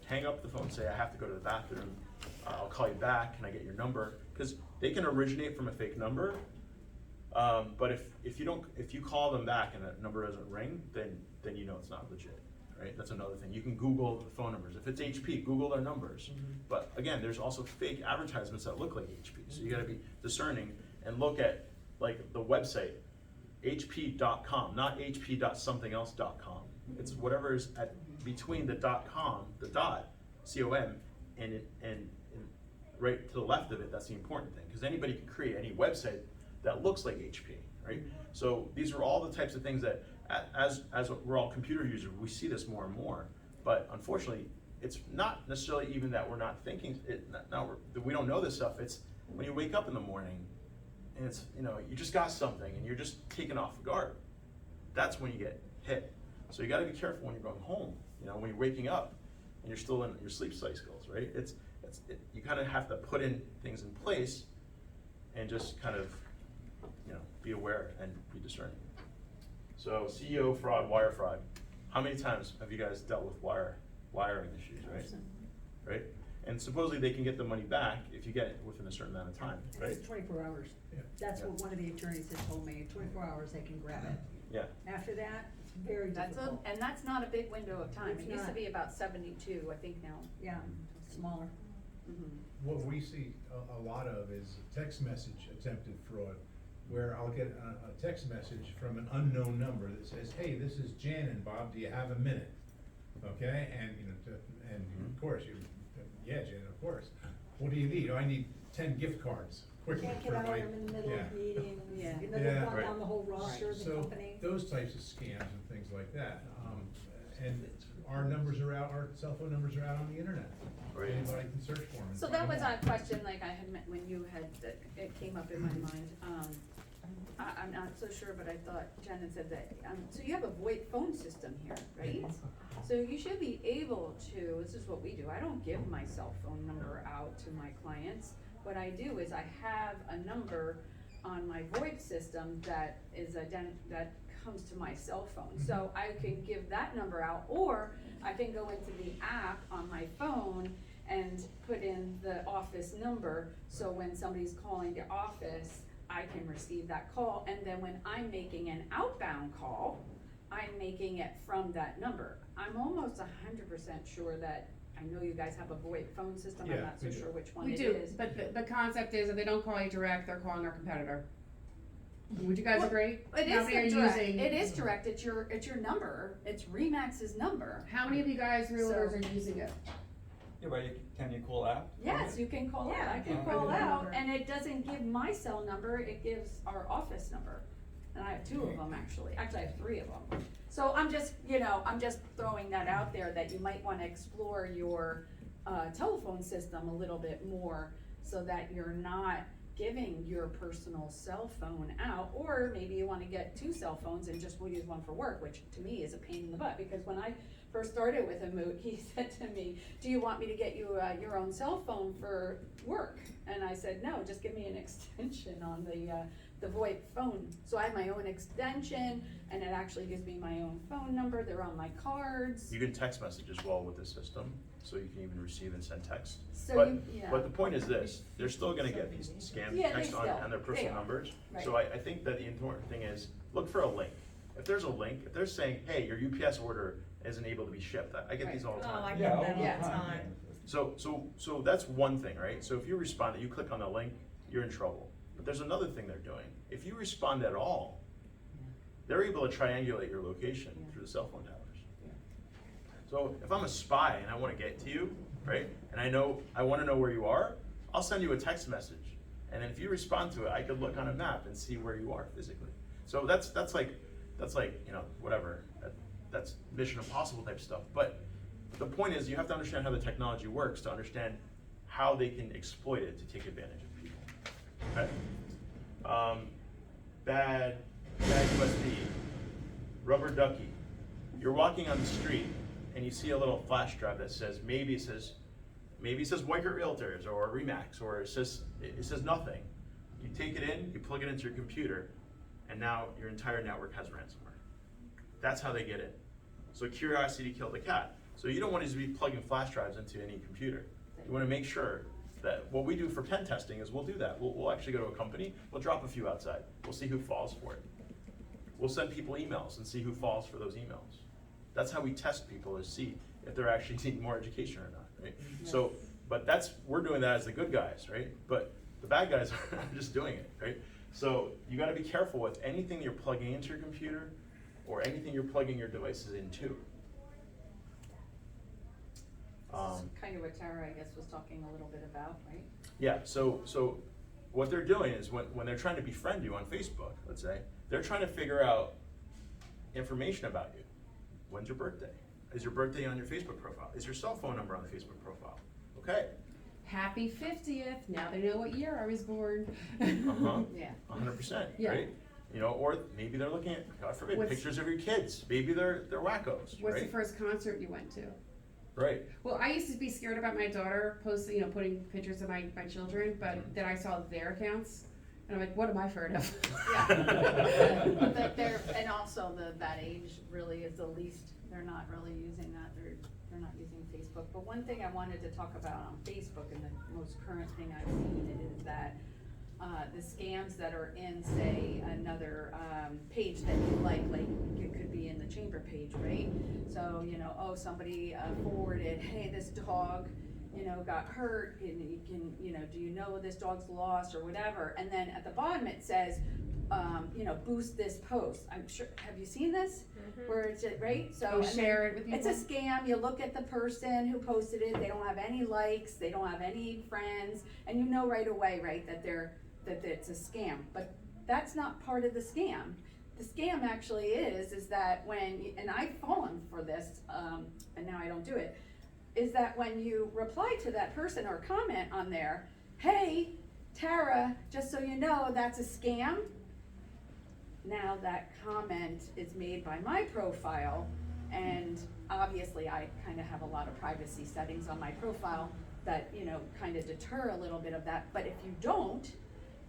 hang up the phone, say, I have to go to the bathroom, I'll call you back, can I get your number? Because they can originate from a fake number, but if you call them back and that number doesn't ring, then you know it's not legit, right? That's another thing. You can Google the phone numbers. If it's HP, Google their numbers. But again, there's also fake advertisements that look like HP, so you gotta be discerning and look at like the website, hp.com, not hp.somethingelse.com. It's whatever is at between the .com, the .com, and right to the left of it. That's the important thing, because anybody can create any website that looks like HP, right? So these are all the types of things that, as we're all computer users, we see this more and more. But unfortunately, it's not necessarily even that we're not thinking it. That we don't know this stuff. It's when you wake up in the morning, and it's you just got something, and you're just taken off guard. That's when you get hit. So you gotta be careful when you're going home, you know, when you're waking up and you're still in your sleep cycles, right? You kind of have to put in things in place and just kind of, you know, be aware and be discerning. So CEO fraud, wire fraud. How many times have you guys dealt with wiring issues, right? Right? And supposedly they can get the money back if you get it within a certain amount of time, And right? it's 24 hours. Yeah. That's Yeah. what one of the attorneys has told me, 24 hours they can grab it. Yeah. After that, it's very difficult. And that's not a big window of time. It's It used to not. be about 72, I think now. Yeah, smaller. What we see a lot of is text message attempted fraud, where I'll get a text message from an unknown number that says, hey, this is Jan and Bob, do you have a minute? Okay, and, you know, and of course, yeah, Jan, of course. What do you need? Oh, I need 10 gift cards, quickly Can't for get out my. of them in the middle yeah. of meetings, Yeah. you know, they've Yeah. gone Right. down the whole roster of the So, company. those types of scams and things like that, and our numbers are out, our cell phone numbers are out on the internet. Right. Anybody can search for them. and So find that was them a question, like I had met, when you had, that it came up in my mind, I'm not so sure, but I thought Jen had said that, so you have a VoIP phone system here, right? So you should be able to, this is what we do, I don't give my cell phone number out to my clients. What I do is I have a number on my VoIP system that is that comes to my cell phone. So I can give that number out, or I can go into the app on my phone and put in the office number, so when somebody's calling the office, I can receive that call, and then when I'm making an outbound call, I'm making it from that number. I'm almost 100% sure that, I know you guys have a VoIP phone system, I'm Yeah, not so we do. sure which one We it do, is. but the concept is that they don't call you direct, they're calling our competitor. Would you guys Well, agree? It How is many are direct, using- it is direct, it's your number, it's Remax's number. How many of you guys realtors So- are using it? Yeah, but can you call out? Yes, you can call out, Yeah, I can you call can out, number. and it doesn't give my cell number, it gives our office number. And I have 2 of them, actually I have 3 of them. So I'm just, I'm just throwing that out there, that you might wanna explore your, telephone system a little bit more, so that you're not giving your personal cell phone out, or maybe you wanna get 2 cell phones and just will use one for work, which to me is a pain in the butt, because when I first started with Hamoot, he said to me, do you want me to get you, your own cell phone for work? And I said, no, just give me an extension on the VoIP phone. So I have my own extension, and it actually gives me my own phone number, they're on my cards. You can text message as well with the system, so you can even receive and send text. So But, yeah. but the point is this, they're still gonna get these scam Yeah, they texts on still- their they personal are. numbers. Right. So I think that the important thing is, look for a link. If there's a link, if they're saying, hey, your UPS order isn't able to be shipped, I get these all the Oh, I time. get that all Yeah. the time. So that's one thing, right? So if you respond, you click on the link, you're in trouble. But there's another thing they're doing. If you respond at all, they're able to triangulate your location through the cell phone towers. So if I'm a spy and I wanna get to you, right, and I wanna know where you are, I'll send you a text message. And then if you respond to it, I could look on a map and see where you are physically. So that's like, whatever, that's Mission Impossible type stuff. But the point is, you have to understand how the technology works to understand how they can exploit it to take advantage of people. Okay? Bad USB, rubber ducky. You're walking on the street and you see a little flash drive that says, maybe it says Weichert Realtors or Remax, or it says nothing. You take it in, you plug it into your computer, and now your entire network has ransomware. That's how they get in. So curiosity killed the cat. So you don't want to just be plugging flash drives into any computer. You want to make sure that what we do for pen testing is we'll do that. We'll actually go to a company, we'll drop a few outside. We'll see who falls for it. We'll send people emails and see who falls for those emails. That's how we test people, is see if they're actually needing more education or not, right? So, but we're doing that as the good guys, right? But the bad guys are just doing it, right? So you gotta be careful with anything you're plugging into your computer or anything you're plugging your devices into. This is kind of what Tara, I guess, was talking a little bit about, right? Yeah, so what they're doing is when they're trying to befriend you on Facebook, let's say, they're trying to figure out information about you. When's your birthday? Is your birthday on your Facebook profile? Is your cell phone number on the Facebook profile? Okay. Happy 50th, now they know what year I was born. Uh-huh. Yeah. 100%, Yeah. right? You know, or maybe they're looking at, God forbid, What's- pictures of your kids. Maybe they're wackos, What's the right? first concert you went to? Right. Well, I used to be scared about my daughter posting, putting pictures of my children, but Mhm. then I saw their accounts, and I'm like, what am I afraid of? Yeah. That they're, and also that age really is the least, they're not really using that, they're not using Facebook. But one thing I wanted to talk about on Facebook, and the most current thing I've seen is that, the scams that are in, say, another, page that you like it could be in the chamber page, right? So, somebody forwarded, hey, this dog, got hurt, and you can, do you know this dog's lost or whatever? And then at the bottom it says, boost this post. I'm sure, have you seen this? Where it's, right? So. Oh, and then share it with people? It's a scam. You look at the person who posted it, they don't have any likes, they don't have any friends, and you know right away, right, that it's a scam. But that's not part of the scam. The scam actually is that and I've fallen for this, and now I don't do it, is that when you reply to that person or comment on there, hey, Tara, just so you know, that's a scam. Now that comment is made by my profile, and obviously I kind of have a lot of privacy settings on my profile that, kind of deter a little bit of that. But if you don't,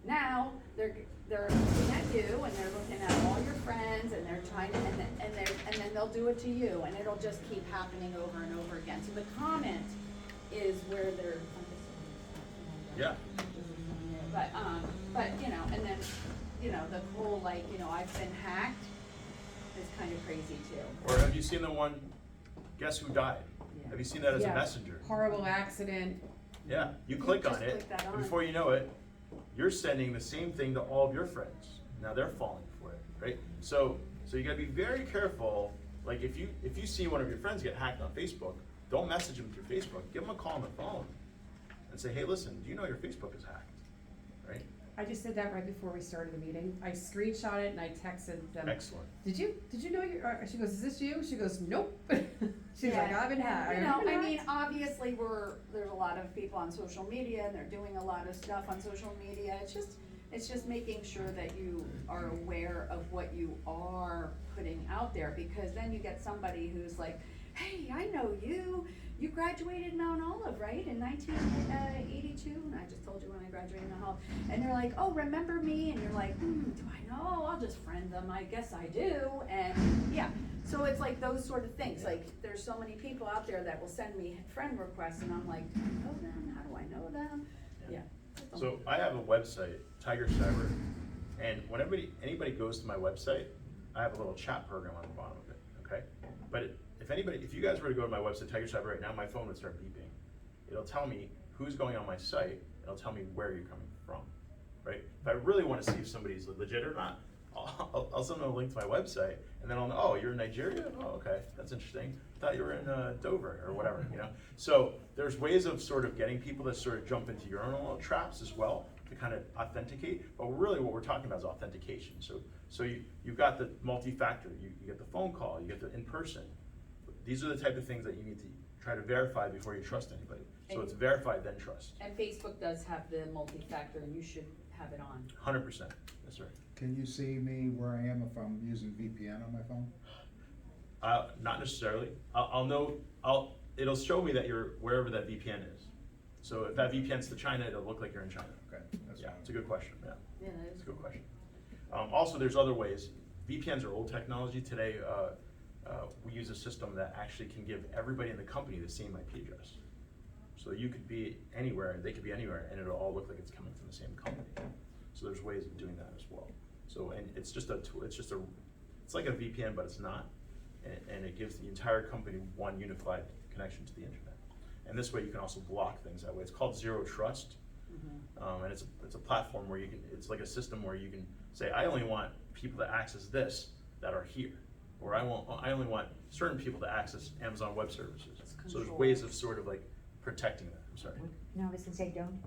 now they're looking at you, and they're looking at all your friends, and they're trying to, and then they'll do it to you, and it'll just keep happening over and over again. So the comment is where they're. Yeah. But and then, the whole I've been hacked is kind of crazy too. Or have you seen the one, guess who died? Yeah. Have you seen that as a Yeah. messenger? Horrible accident. Yeah, you click on just it, click that and on. before you know it, you're sending the same thing to all of your friends. Now they're falling for it, right? So you gotta be very careful. Like if you see one of your friends get hacked on Facebook, don't message them through Facebook. Give them a call on the phone and say, hey, listen, do you know your Facebook is hacked, right? I just did that right before we started the meeting. I screenshot it and I texted them. Excellent. Did you know she goes, is this you? She goes, nope. She's Yeah, like, I've been hacked. Obviously there's a lot of people on social media, and they're doing a lot of stuff on social media. It's just making sure that you are aware of what you are putting out there, because then you get somebody who's like, hey, I know you. You graduated Mount Olive, right, in 1982? And I just told you when I graduated Mount Olive. And they're like, oh, remember me? And you're like, do I know? I'll just friend them. I guess I do. And yeah, so it's like those sort of things. Like there's so many people out there that will send me friend requests, and I'm like, do I know them? How do I know them? Yeah. So I have a website, Tigris Cyber, and when anybody goes to my website, I have a little chat program on the bottom of it, okay? But if you guys were to go to my website, Tigris Cyber, right now, my phone would start beeping. It'll tell me who's going on my site, it'll tell me where you're coming from, right? If I really want to see if somebody's legit or not, I'll send them a link to my website, and then I'll know, oh, you're in Nigeria? Oh, okay, that's interesting. Thought you were in Dover or whatever, So there's ways of sort of getting people to sort of jump into your own little traps as well to kind of authenticate. But really what we're talking about is authentication. So you got the multi-factor, you get the phone call, you get the in-person. These are the type of things that you need to try to verify before you trust anybody. So it's verify, then trust. And Facebook does have the multi-factor, and you should have it on. 100%, yes sir. Can you see me where I am if I'm using VPN on my phone? Not necessarily. I'll know, it'll show me that you're wherever that VPN is. So if that VPN's to China, it'll look like you're in China. Okay, that's Yeah, fine. it's a good question, yeah. Yeah, that It's is. a good question. Also, there's other ways. VPNs are old technology. Today, we use a system that actually can give everybody in the company the same IP address. So you could be anywhere, they could be anywhere, and it'll all look like it's coming from the same company. So there's ways of doing that as well. So, and it's just a tool, it's like a VPN, but it's not. And it gives the entire company one unified connection to the internet. And this way you can also block things that way. It's called Zero Trust. And it's a platform where it's like a system where you can say, I only want people to access this that are here. Or I only want certain people to access Amazon Web Services. So there's ways of sort of like protecting that. I'm sorry. No, I was gonna say, don't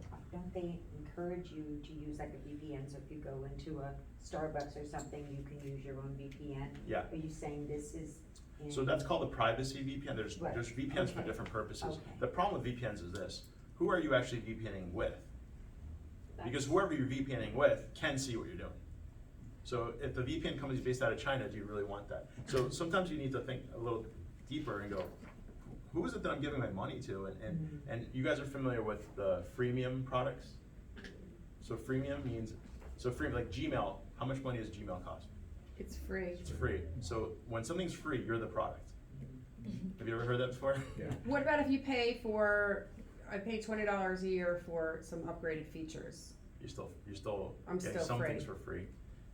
they encourage you to use like a VPN? So if you go into a Starbucks or something, you can use your own VPN? Yeah. Are you saying this is in? So that's called a privacy VPN. There's Right. VPNs for Okay. different purposes. Okay. The problem with VPNs is this: who are you actually VPNing with? Because whoever you're VPNing with can see what you're doing. So if the VPN company is based out of China, do you really want that? So sometimes you need to think a little deeper and go, who is it that I'm giving my money to? And you guys are familiar with the freemium products? So freemium means, like Gmail, how much money does Gmail cost? It's free. It's free. So when something's free, you're the product. Have you ever heard that before? Yeah. What about if you pay I pay $20 a year for some upgraded features? You're still I'm getting still some free. things for free.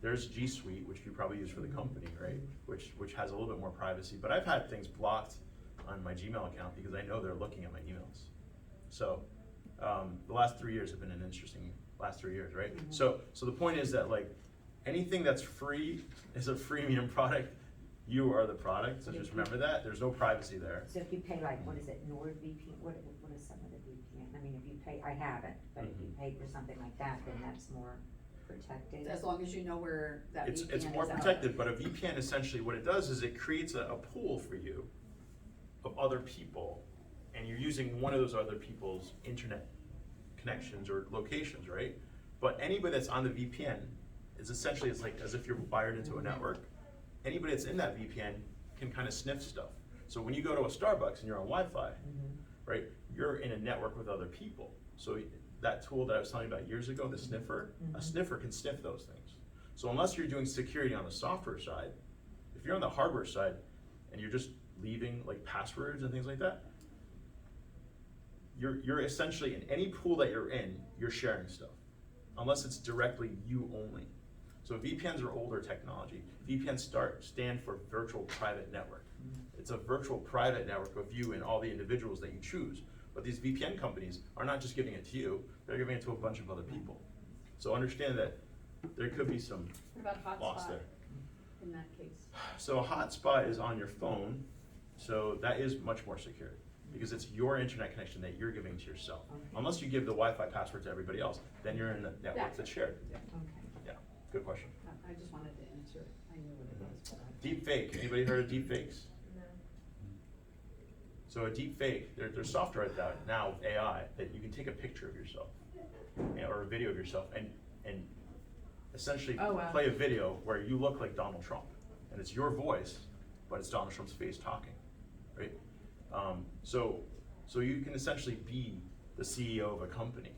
There's G Suite, which you probably use for the company, right? Which has a little bit more privacy. But I've had things blocked on my Gmail account because I know they're looking at my emails. So the last 3 years have been an interesting last 3 years, right? So the point is that like anything that's free is a freemium product. You are the product, so just remember that. There's no privacy there. So if you pay like, what is it, NordVPN, what is some of the VPN? I mean, if you pay, I haven't, but if you pay for something like that, then that's more protected. As long as you know where that VPN is It's more out. protected, but a VPN essentially what it does is it creates a pool for you of other people, and you're using one of those other people's internet connections or locations, right? But anybody that's on the VPN is essentially, it's like as if you're wired into a network. Anybody that's in that VPN can kind of sniff stuff. So when you go to a Starbucks and you're on Wi-Fi, right, you're in a network with other people. So that tool that I was telling you about years ago, the sniffer, a sniffer can sniff those things. So unless you're doing security on the software side, if you're on the hardware side and you're just leaving like passwords and things like that, you're essentially in any pool that you're in, you're sharing stuff, unless it's directly you only. So VPNs are older technology. VPNs stand for virtual private network. It's a virtual private network of you and all the individuals that you choose. But these VPN companies are not just giving it to you, they're giving it to a bunch of other people. So understand that there could be some What about loss hotspot there. in that case? So a hotspot is on your phone, so that is much more secure because it's your internet connection that you're giving to yourself. Unless you give the Wi-Fi password to everybody else, then you're in the network that's shared. Okay. Yeah, good question. I just wanted to answer it. I knew what it was, but I. Deep fake, anybody heard of deep fakes? No. So a deep fake, there's software out there now with AI that you can take a picture of yourself or a video of yourself and essentially Oh, wow. play a video where you look like Donald Trump. And it's your voice, but it's Donald Trump's face talking, right? So you can essentially be the CEO of a company.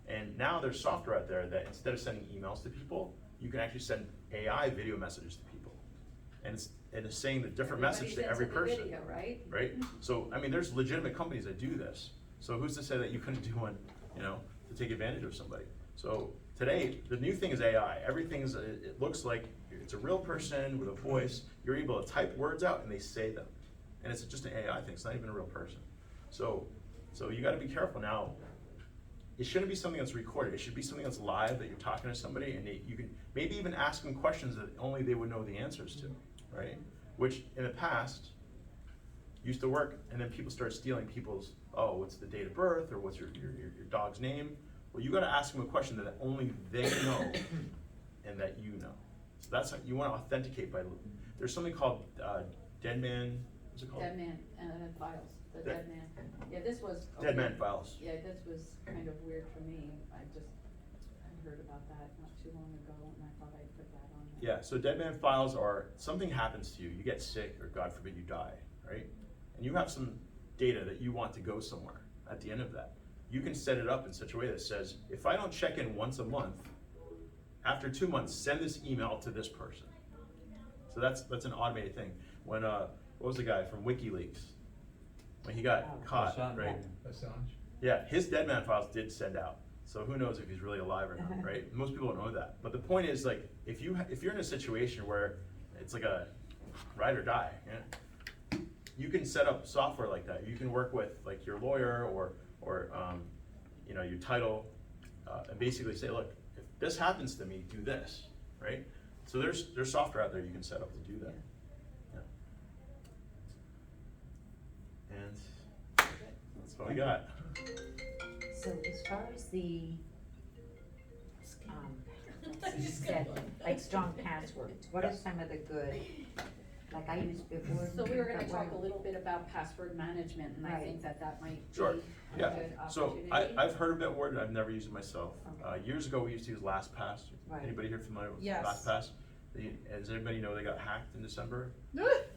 And now there's software out there that instead of sending emails to people, you can actually send AI video messages to people. And it's saying the different message to every Everybody person. sends a video, right? Right? So, I mean, there's legitimate companies that do this. So who's to say that you couldn't do one, to take advantage of somebody? So today, the new thing is AI. Everything's, it looks like it's a real person with a voice. You're able to type words out and they say them. And it's just an AI thing, it's not even a real person. So you gotta be careful now. It shouldn't be something that's recorded. It should be something that's live, that you're talking to somebody and you can maybe even ask them questions that only they would know the answers to, right? Which in the past used to work, and then people started stealing people's, what's the date of birth, or what's your dog's name? Well, you gotta ask them a question that only they know and that you know. So that's how you wanna authenticate by, there's something called dead man, what's it called? Dead man, files, the Dead- dead man. Yeah, this was. Dead man files. Yeah, this was kind of weird for me. I heard about that not too long ago and I thought I'd put that on there. Yeah, so dead man files are, something happens to you, you get sick, or God forbid you die, right? And you have some data that you want to go somewhere at the end of that. You can set it up in such a way that says, if I don't check in once a month, after 2 months, send this email to this person. So that's an automated thing. When, what was the guy from WikiLeaks? When he got caught, Assange. right? Assange? Yeah, his dead man files did send out. So who knows if he's really alive or not, right? Most people don't know that. But the point is, like, if you're in a situation where it's like a ride or die, you can set up software like that. You can work with like your lawyer or your title, and basically say, look, if this happens to me, do this, right? So there's software out there you can set up to do that. Yeah. And that's what we got. So as far as the, you said, like strong passwords, what are some of the good, like I used before. So we were gonna but what talk a little bit about password management and I Right. think that might be Sure. a Yeah, good so opportunity. I've heard of it word, I've never used it myself. Okay. Years ago, we used to use LastPass. Right. Anybody here familiar with Yes. LastPass? Does anybody know they got hacked in December?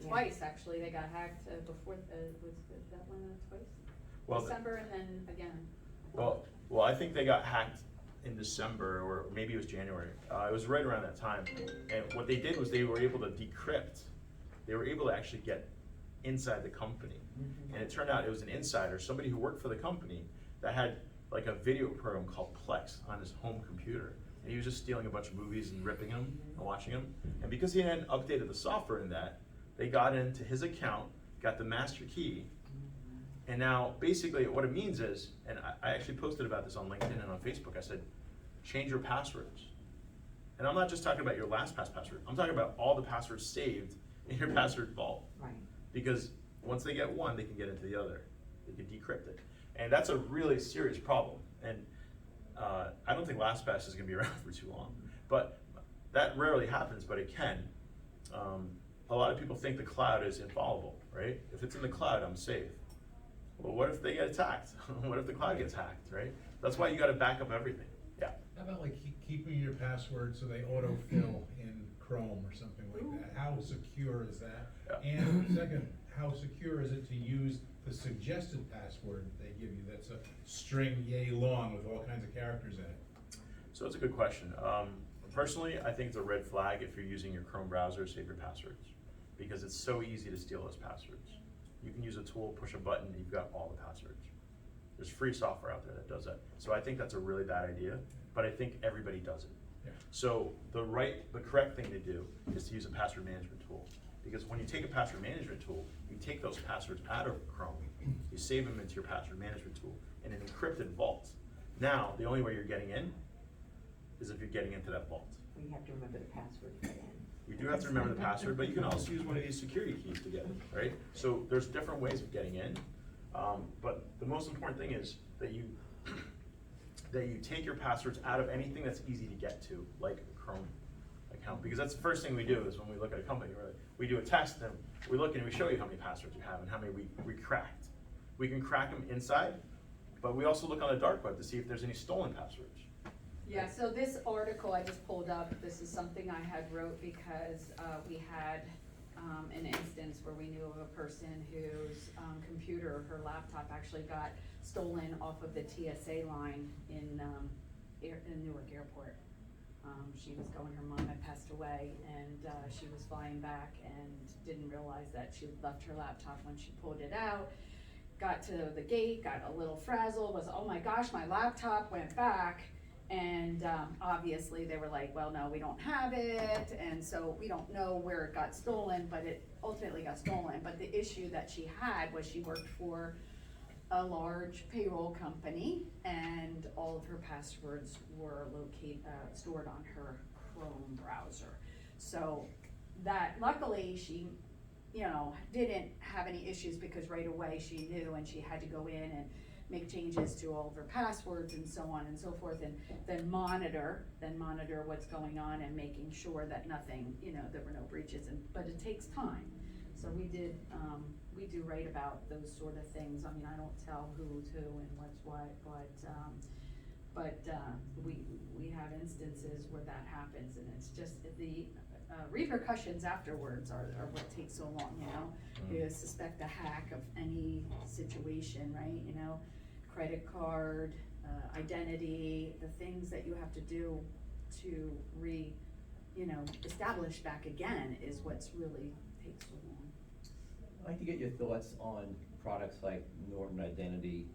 Twice, actually, they got hacked before, was that one twice? Well, December and then again. Well, I think they got hacked in December, or maybe it was January. It was right around that time. And what they did was they were able to decrypt. They were able to actually get inside the company. And it turned out it was an insider, somebody who worked for the company that had like a video program called Plex on his home computer. And he was just stealing a bunch of movies and ripping them and watching them. And because he hadn't updated the software in that, they got into his account, got the master key. And now, basically, what it means is, and I actually posted about this on LinkedIn and on Facebook, I said, change your passwords. And I'm not just talking about your LastPass password, I'm talking about all the passwords saved in your password vault. Right. Because once they get one, they can get into the other. They can decrypt it. And that's a really serious problem. And I don't think LastPass is gonna be around for too long. But that rarely happens, but it can. A lot of people think the cloud is infallible, right? If it's in the cloud, I'm safe. Well, what if they get attacked? What if the cloud gets hacked, right? That's why you gotta back up everything, yeah. How about like keeping your password so they autofill in Chrome or something like that? How secure is that? Yeah. And second, how secure is it to use the suggested password they give you that's a string yay long with all kinds of characters in it? So it's a good question. Personally, I think it's a red flag if you're using your Chrome browser to save your passwords, because it's so easy to steal those passwords. You can use a tool, push a button, and you've got all the passwords. There's free software out there that does that. So I think that's a really bad idea, but I think everybody does it. Yeah. So the correct thing to do is to use a password management tool. Because when you take a password management tool, you take those passwords out of Chrome, you save them into your password management tool in an encrypted vault. Now, the only way you're getting in is if you're getting into that vault. We have to remember the password to get in. You do have to remember the password, but you can also use one of these security keys to get in, right? So there's different ways of getting in, but the most important thing is that you take your passwords out of anything that's easy to get to, like a Chrome account, because that's the first thing we do is when we look at a company, we do a test, and we look and we show you how many passwords you have and how many we cracked. We can crack them inside, but we also look on the dark web to see if there's any stolen passwords. Yeah, so this article I just pulled up, this is something I had wrote because we had an instance where we knew of a person whose computer, her laptop actually got stolen off of the TSA line in Newark Airport. She was going, her mom had passed away, and she was flying back and didn't realize that she left her laptop when she pulled it out. Got to the gate, got a little frazzled, was, oh my gosh, my laptop went back. And obviously they were like, well, no, we don't have it, and so we don't know where it got stolen, but it ultimately got stolen. But the issue that she had was she worked for a large payroll company, and all of her passwords were stored on her Chrome browser. So that, luckily, she, didn't have any issues, because right away she knew, and she had to go in and make changes to all of her passwords and so on and so forth, and then monitor what's going on and making sure that nothing, there were no breaches, but it takes time. So we do write about those sort of things. I mean, I don't tell who's who and what's what, but we have instances where that happens, and it's just the repercussions afterwards are what takes so long, You suspect a hack of any situation, right? Credit card, identity, the things that you have to do to establish back again is what's really takes so long. I'd like to get your thoughts on products like Norton Identity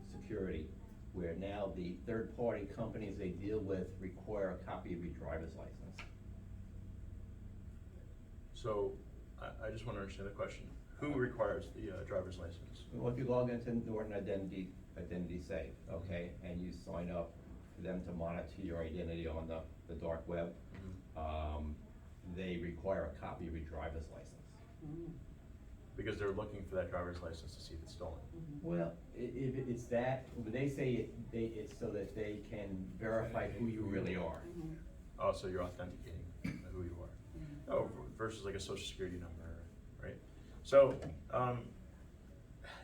Security, where now the third-party companies they deal with require a copy of your driver's license. So I just want to understand the question. Who requires the driver's license? Well, if you log into Norton Identity Safe, okay, and you sign up for them to monitor your identity on the dark web, they require a copy of your driver's license. Because they're looking for that driver's license to see if it's stolen. Well, if it's that, when they say it's so that they can verify who you really are. Oh, so you're authenticating who you are. Oh, versus like a social security number, right? So,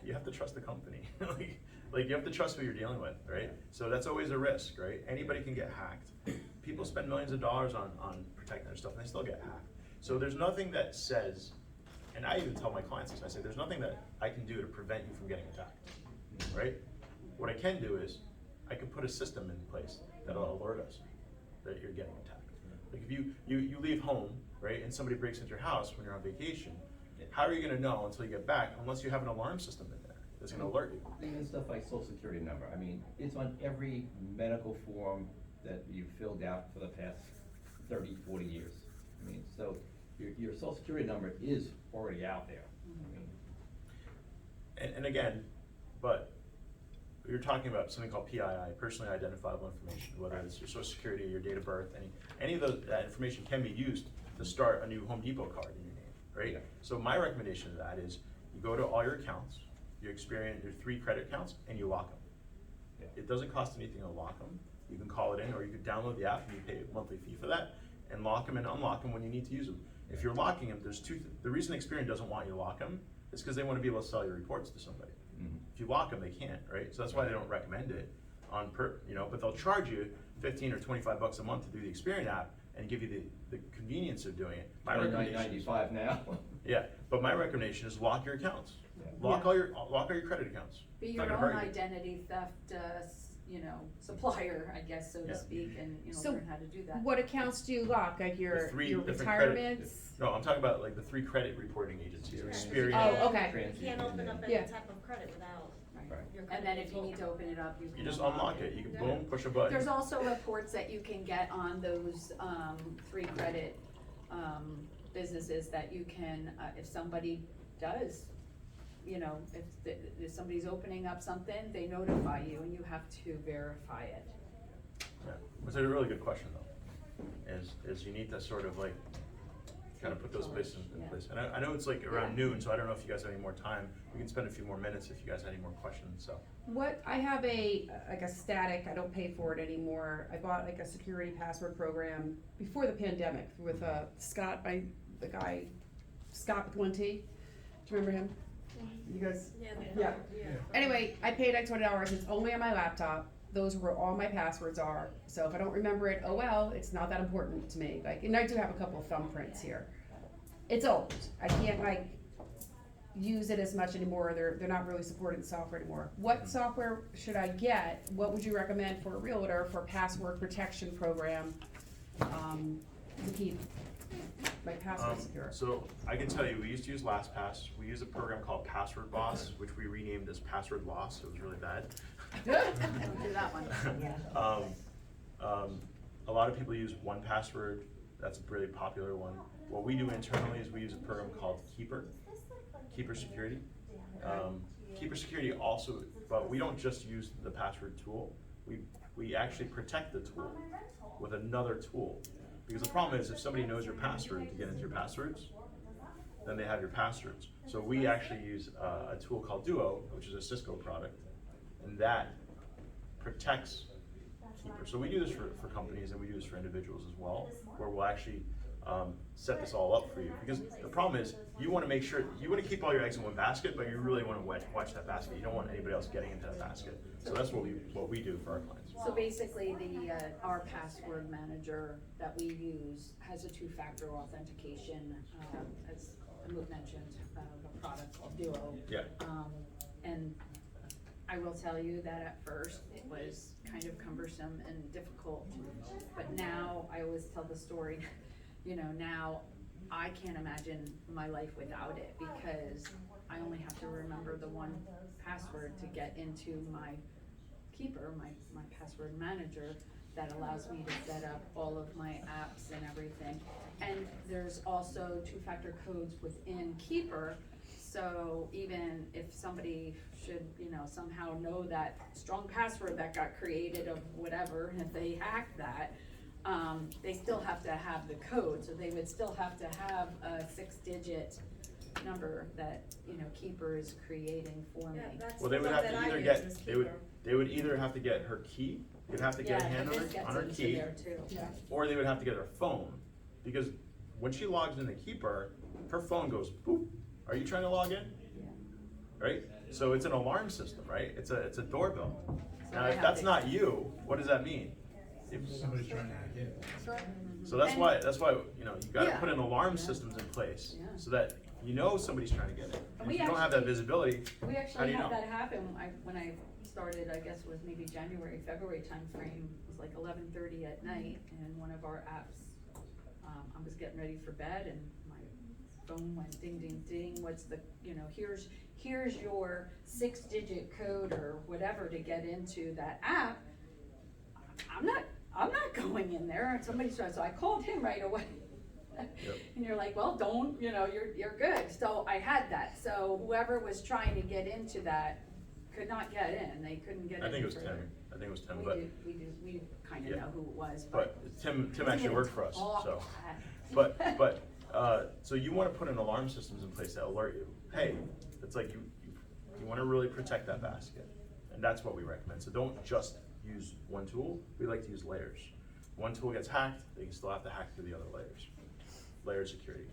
you have to trust the company. like you have to trust who you're dealing with, right? So that's always a risk, right? Anybody can get hacked. people spend millions of dollars on protecting their stuff and they still get hacked. So there's nothing that says, and I even tell my clients this, I say, there's nothing that I can do to prevent you from getting attacked, right? What I can do is, I can put a system in place that'll alert us that you're getting attacked. Like if you leave home, right, and somebody breaks into your house when you're on vacation, how are you gonna know until you get back, unless you have an alarm system in there that's gonna alert you? Even stuff like social security number, I mean, it's on every medical form that you've filled out for the past 30, 40 years. I mean, so your social security number is already out there. I mean, And again, but you're talking about something called PII, personally identifiable information, whether it's your social security, your date of birth, any of that information can be used to start a new Home Depot card in your name, right? Yeah. So my recommendation to that is you go to all your accounts, your 3 credit accounts, and you lock them. Yeah. It doesn't cost anything to lock them. You can call it in, or you can download the app and you pay a monthly fee for that, and lock them and unlock them when you need to use them. If you're locking them, there's the reason Experian doesn't want you to lock them is because they want to be able to sell your reports to somebody. Mhm. If you lock them, they can't, right? So that's why they don't recommend it but they'll charge you $15 or $25 a month to do the Experian app and give you the convenience of doing it. My recommendation is, $9.95 now. yeah, but my recommendation is lock your accounts. Yeah. Lock all your credit accounts. Be It's your not own gonna hurt you. identity theft, supplier, I guess, so Yeah. to speak, and, So learn how to do that. What accounts do you lock, like The your 3 different retirements? No, I'm talking about like the 3 credit reporting agencies, Right. Experian. Oh, okay. You can't open up Yeah. any type of credit without Right. your And credit then being if you need to told. open it up, you can You just unlock it. You can boom, push a button. There's also reports that you can get on those, 3 credit, businesses that you can, if somebody does, if somebody's opening up something, they notify you and you have to verify it. Yeah, it's a really good question though, is you need to sort of like, kind of put those places in Yeah. place. And I know it's like around noon, so I don't know if you guys have any more time. We can spend a few more minutes if you guys have any more questions, so. I have like a static, I don't pay for it anymore. I bought like a security password program before the pandemic with Scott, the guy, Scott with 1T. Do you remember him? You guys? Yeah. Anyway, I paid like $20, it's only on my laptop. Those were all my passwords are. So if I don't remember it, oh well, it's not that important to me. And I do have a couple of thumbprints here. It's old. I can't use it as much anymore. They're not really supporting the software anymore. What software should I get? What would you recommend for a realtor for a password protection program to keep my password secure? So I can tell you, we used to use LastPass. We use a program called Password Boss, which we renamed as Password Loss. It was really bad. Don't do that one. Yeah. A lot of people use 1Password. That's a really popular one. What we do internally is we use a program called Keeper Security. Keeper Security also, but we don't just use the password tool. We actually protect the tool with another tool. Because the problem is if somebody knows your password to get into your passwords, then they have your passwords. So we actually use a tool called Duo, which is a Cisco product, and that protects Keeper. So we do this for companies and we do this for individuals as well, where we'll actually set this all up for you. Because the problem is, you want to make sure, you want to keep all your eggs in one basket, but you really want to watch that basket. You don't want anybody else getting into that basket. So that's what we do for our clients. So basically, our password manager that we use has a 2-factor authentication, as Moot mentioned, a product called Duo. Yeah. And I will tell you that at first, it was kind of cumbersome and difficult, but now, I always tell the story, now I can't imagine my life without it, because I only have to remember the 1 password to get into my Keeper, my password manager, that allows me to set up all of my apps and everything. And there's also 2-factor codes within Keeper, so even if somebody should, somehow know that strong password that got created of whatever, if they hack that, they still have to have the code, so they would still have to have a 6-digit number that, Keeper is creating for me. Yeah, that's Well, the they would one have that to I either use get, is they would either have to get her key, you'd have to get a hand this gets on her into key, there too. or they would have to get her phone. Because when she logs into Keeper, her phone goes boop. Are you trying to log in? Right? So it's an alarm system, right? It's a doorbell. Now, I if have that's to- not you, what does that mean? If Somebody's trying to hack in. So that's And- why, you know, you gotta Yeah. put in alarm systems in place, Yeah. so that you know somebody's trying to get in. And And we if you don't have that actually- visibility, We How do actually you had know? that happen, when I started, I guess it was maybe January, February timeframe, it was like 11:30 at night, and one of our apps, I was getting ready for bed, and my phone went ding, ding, ding, what's the, you know, here's your 6-digit code or whatever to get into that app. I'm not going in there, and somebody's trying, so I called him right away. Yep. And you're like, well, don't, you know, you're good. So I had that. So whoever was trying to get into that could not get in. They couldn't get in. I think it was further. Tim, We but, we kind of Yeah. know who it was, but Tim actually worked for us, Talk so. that. So you wanna put in alarm systems in place that alert you, hey, it's like you wanna really protect that basket. And that's what we recommend, so don't just use one tool, we like to use layers. One tool gets hacked, they can still have to hack through the other layers. Layered security.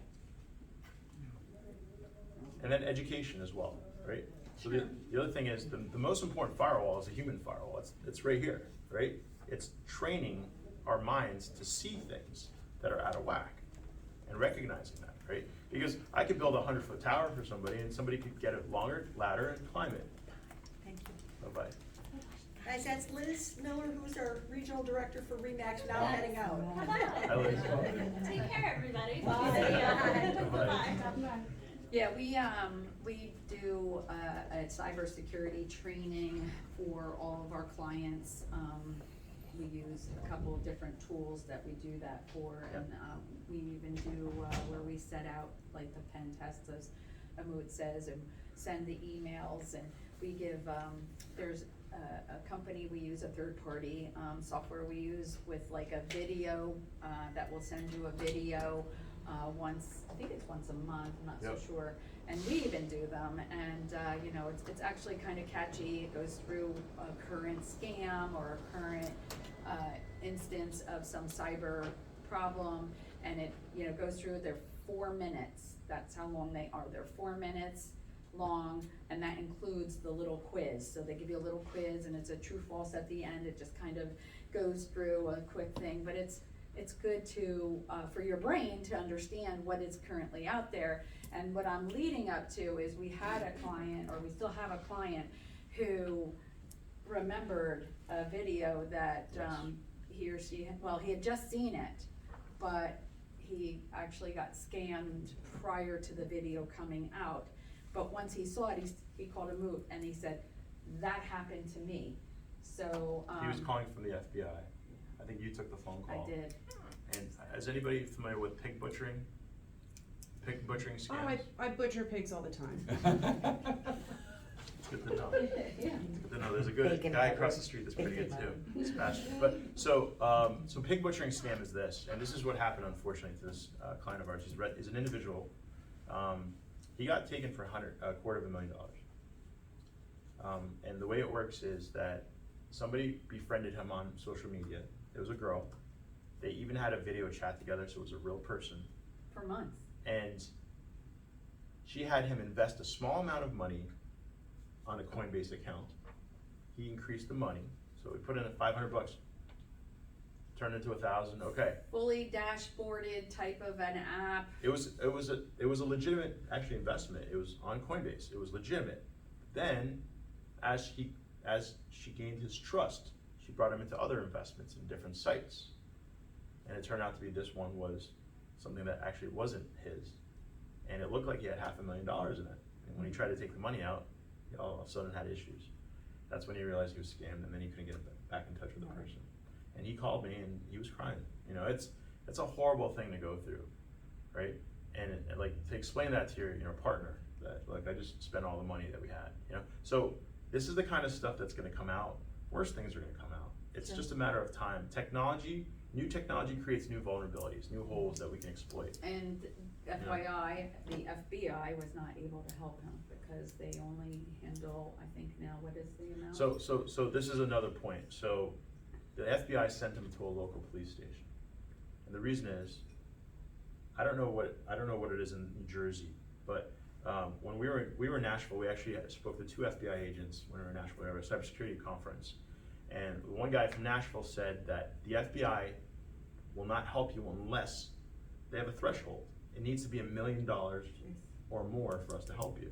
And then education as well, right? So the other thing is, the most important firewall is a human firewall, it's right here, right? It's training our minds to see things that are out of whack and recognizing that, right? Because I could build a 100-foot tower for somebody and somebody could get a longer ladder and climb it. Thank you. Bye-bye. Guys, that's Liz Miller, who's our regional director for RE/MAX, now heading out. I like Take care, everybody. Bye. See ya. Bye. Bye-bye. Yeah, we do a cybersecurity training for all of our clients. We use a couple of different tools that we do that for, and we even do where we set out like the pen tests, as Amud says, and send the emails, and we give, there's a company we use, a third-party software we use with like a video that will send you a video once, I think it's once a month, I'm not Yep. so sure. And we even do them, and you know, it's actually kind of catchy. It goes through a current scam or a current instance of some cyber problem, and it, you know, goes through. They're 4 minutes. That's how long they are. They're 4 minutes long, and that includes the little quiz. So they give you a little quiz, and it's a true false at the end. It just kind of goes through a quick thing, but it's good to for your brain to understand what is currently out there. And what I'm leading up to is we had a client, or we still have a client, who remembered a video that he or she, well, he had just seen it, but he actually got scammed prior to the video coming out. But once he saw it, he called a moot, and he said, that happened to me. So He was calling from the FBI. I think you took the phone call. I did. And is anybody familiar with pig butchering? Pig butchering Oh, scams? I butcher pigs all the time. It's good to know. Yeah. It's good to know. There's a good Bacon guy butter. across the street that's pretty good Bacon too, Sebastian. But, so pig butchering scam is this, and this is what happened unfortunately to this client of ours. He's an individual. He got taken for $250,000. And the way it works is that somebody befriended him on social media. It was a girl. They even had a video chat together, so it was a real person. For months. And she had him invest a small amount of money on a Coinbase account. He increased the money, so we put in $500, turned into 1,000. Okay. Fully dashboarded type of an app. It was a legitimate actually investment. It was on Coinbase. It was legitimate. Then, as she gained his trust, she brought him into other investments in different sites, and it turned out to be this one was something that actually wasn't his, and it looked like he had $500,000 in it. And when he tried to take the money out, he all of a sudden had issues. That's when he realized he was scammed, and then he couldn't get back in touch with the person. And he called me, and he was crying. You know, it's a horrible thing to go through, right? And like to explain that to your partner, that like I just spent all the money that we had, you know. So this is the kind of stuff that's going to come out. Worse things are going to come out. It's just a matter of time. New technology creates new vulnerabilities, new holes that we can exploit. And FYI, the FBI was not able to help him because they only handle, I think now, what is the amount? So this is another point. So the FBI sent him to a local police station, and the reason is, I don't know what it is in New Jersey, but when we were in Nashville, we actually spoke to 2 FBI agents when we were in Nashville. We were at a cybersecurity conference, And one guy from Nashville said that the FBI will not help you unless they have a threshold. It needs to be $1 million or more for us to help you.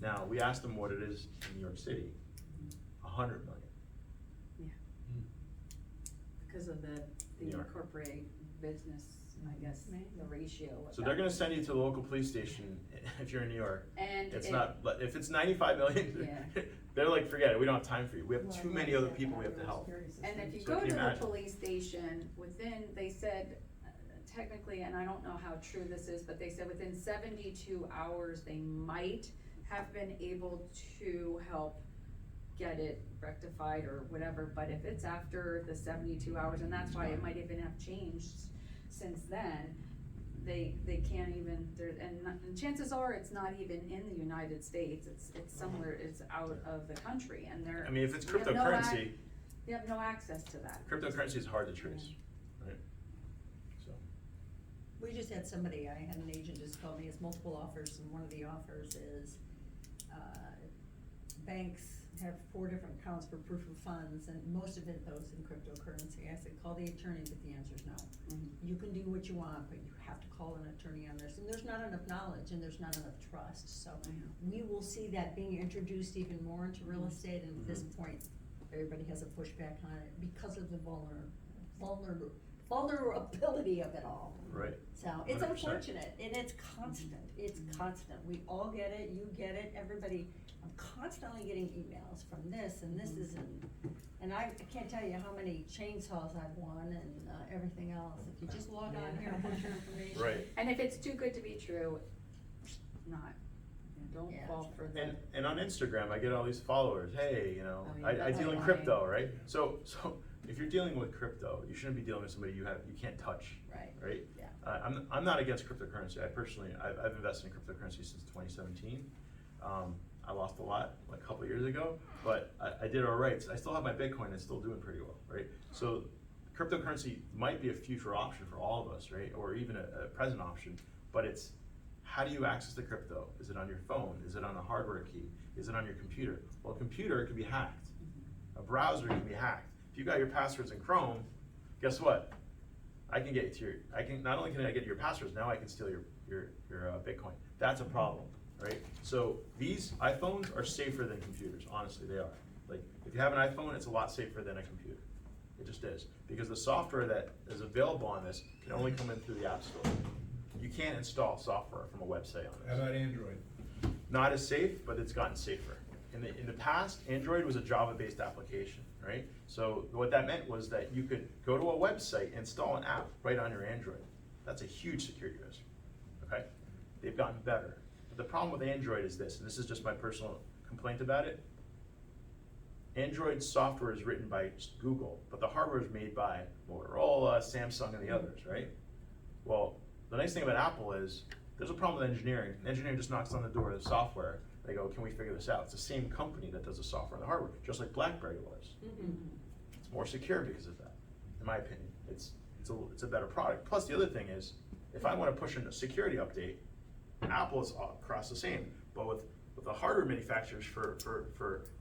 Now, we asked them what it is in New York City, 100 million. Because of the New York. incorporate business, I guess, the ratio. of So they're that. gonna send you to the local police station if you're in New York. And It's it- not, but if it's 95 million, Yeah. they're like, forget it, we don't have time for you. We have too many other people we have to help. And if you So go can to you the imagine? police station, they said, technically, and I don't know how true this is, but they said within 72 hours, they might have been able to help get it rectified or whatever, but if it's after the 72 hours, and that's why it might even have changed since then, they can't even, and chances are, it's not even in the United States, it's somewhere, it's out of the country, and they're. I mean, if it's we have no cryptocurrency, They have no access to that. cryptocurrency is hard to trace, right? So, We just had somebody, I had an agent just call me, it's multiple offers, and one of the offers is, banks have 4 different accounts for proof of funds, and most of it goes in cryptocurrency. I said, call the attorney, but the answer's no. You can do what you want, but you have to call an attorney on this, and there's not enough knowledge, and there's not enough trust, so we will see that being introduced even more into real estate, and at this point, everybody has a pushback on it because of the vulnerability of it all. right. So, it's 100%. unfortunate, and it's constant, we all get it, you get it, everybody, I'm constantly getting emails from this, and this is, and I can't tell you how many chainsaws I've won and, everything else, if you just log on here and put your information. Right. And if it's too good to be true, not, don't Yeah. fall for the. And on Instagram, I get all these followers, hey, you know, Oh, yeah, I that's deal in annoying. crypto, right? So if you're dealing with crypto, you shouldn't be dealing with somebody you can't touch, Right, right? yeah. I'm not against cryptocurrency. I've invested in cryptocurrency since 2017. I lost a lot like a couple of years ago, but I did all right. I still have my Bitcoin, it's still doing pretty well, right? So cryptocurrency might be a future option for all of us, right? Or even a present option, but it's how do you access the crypto? Is it on your phone? Is it on a hardware key? Is it on your computer? Well, a computer can be hacked. A browser can be hacked. If you got your passwords in Chrome, guess what? I can get to not only can I get your passwords, now I can steal your Bitcoin. That's a problem, right? So these iPhones are safer than computers, honestly, they are. Like, if you have an iPhone, it's a lot safer than a computer. It just is. Because the software that is available on this can only come in through the App Store. You can't install software from a website on How this. about Android? Not as safe, but it's gotten safer. In the past, Android was a Java-based application, right? So what that meant was that you could go to a website, install an app right on your Android. That's a huge security risk, okay? They've gotten better. But the problem with Android is this, and this is just my personal complaint about it. Android software is written by Google, but the hardware is made by Motorola, Samsung, and the others, right? Well, the nice thing about Apple is there's a problem with engineering. Engineering just knocks on the door of the software. They go, can we figure this out? It's the same company that does the software and the hardware, just like BlackBerry was. It's more secure because of that, in my opinion. It's a better product. Plus, the other thing is, if I want to push in a security update, Apple is across the same. But with the hardware manufacturers for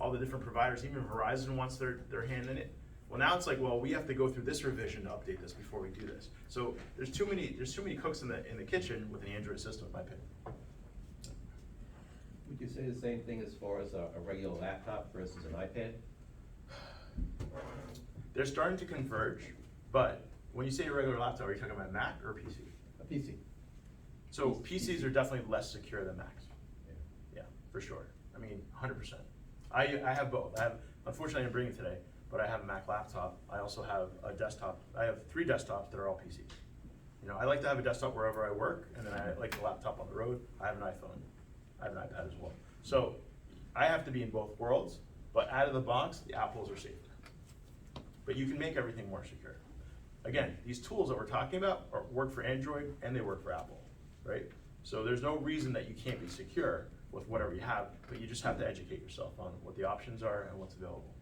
all the different providers, even Verizon wants their hand in it. Well, now it's like, well, we have to go through this revision to update this before we do this. So there's too many cooks in the kitchen with an Android system, in my opinion. Would you say the same thing as far as a regular laptop versus an iPad? They're starting to converge, but when you say a regular laptop, are you talking about Mac or PC? A PC. So PCs are definitely less secure than Macs. Yeah, for sure. I mean, 100%. I have both. Unfortunately, I didn't bring it today, but I have a Mac laptop. I also have a desktop. I have 3 desktops that are all PCs. You know, I like to have a desktop wherever I work, and then I like the laptop on the road. I have an iPhone. I have an iPad as well. So I have to be in both worlds, but out of the box, the Apples are safer. But you can make everything more secure. Again, these tools that we're talking about work for Android and they work for Apple, right? So there's no reason that you can't be secure with whatever you have, but you just have to educate yourself on what the options are and what's available.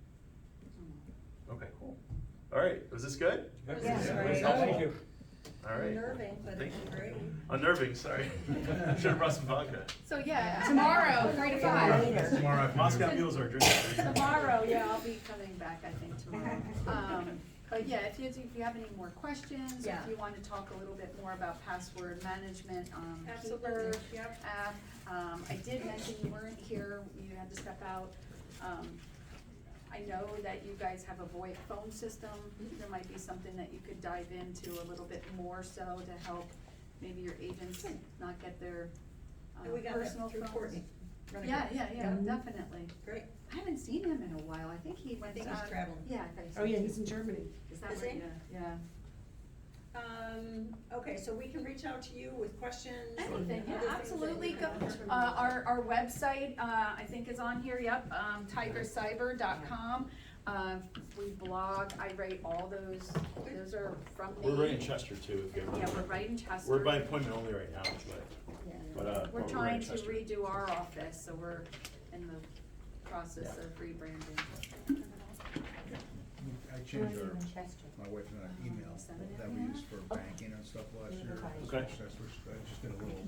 Okay, cool. All right, was this good? Yes, Yeah. right. Helpful. Thank you. All right. Unnerving, but Thank it's you. great. Unnerving, sorry. Should have brought some vodka. So, yeah. Tomorrow, 3 to 5. Tomorrow afternoon. Moscow mules are drinking. Tomorrow, yeah, I'll be coming back, I think, tomorrow. But yeah, if you have any more questions, or Yeah. if you want to talk a little bit more about password management, Absolutely, Keeper yep. app. I did mention you weren't here, you had to step out. I know that you guys have a VoIP phone system. There might be something that you could dive into a little bit more so to help maybe your agents not get their And we got personal that through phones. Courtney. running Yeah, it. yeah, definitely. Great. I haven't seen him in a while. I think he went. I think he's traveling. Yeah, I think so. Oh, yeah, he's in Germany. Is that Is right? he? Yeah. Okay, so we can reach out to you with questions. and Anything, yeah, other things that absolutely. you Go, have from- our website, I think is on here, yep, tigercyber.com. We blog, I rate all those are from me. We're right in Chester too, if you ever. Yeah, we're right in Chester. We're by appointment only right now, Yeah. but We're right trying in to Chester. redo our office, so we're in the process of rebranding. I changed my wife and I email that we use for banking and stuff last year. Okay. I just did a little,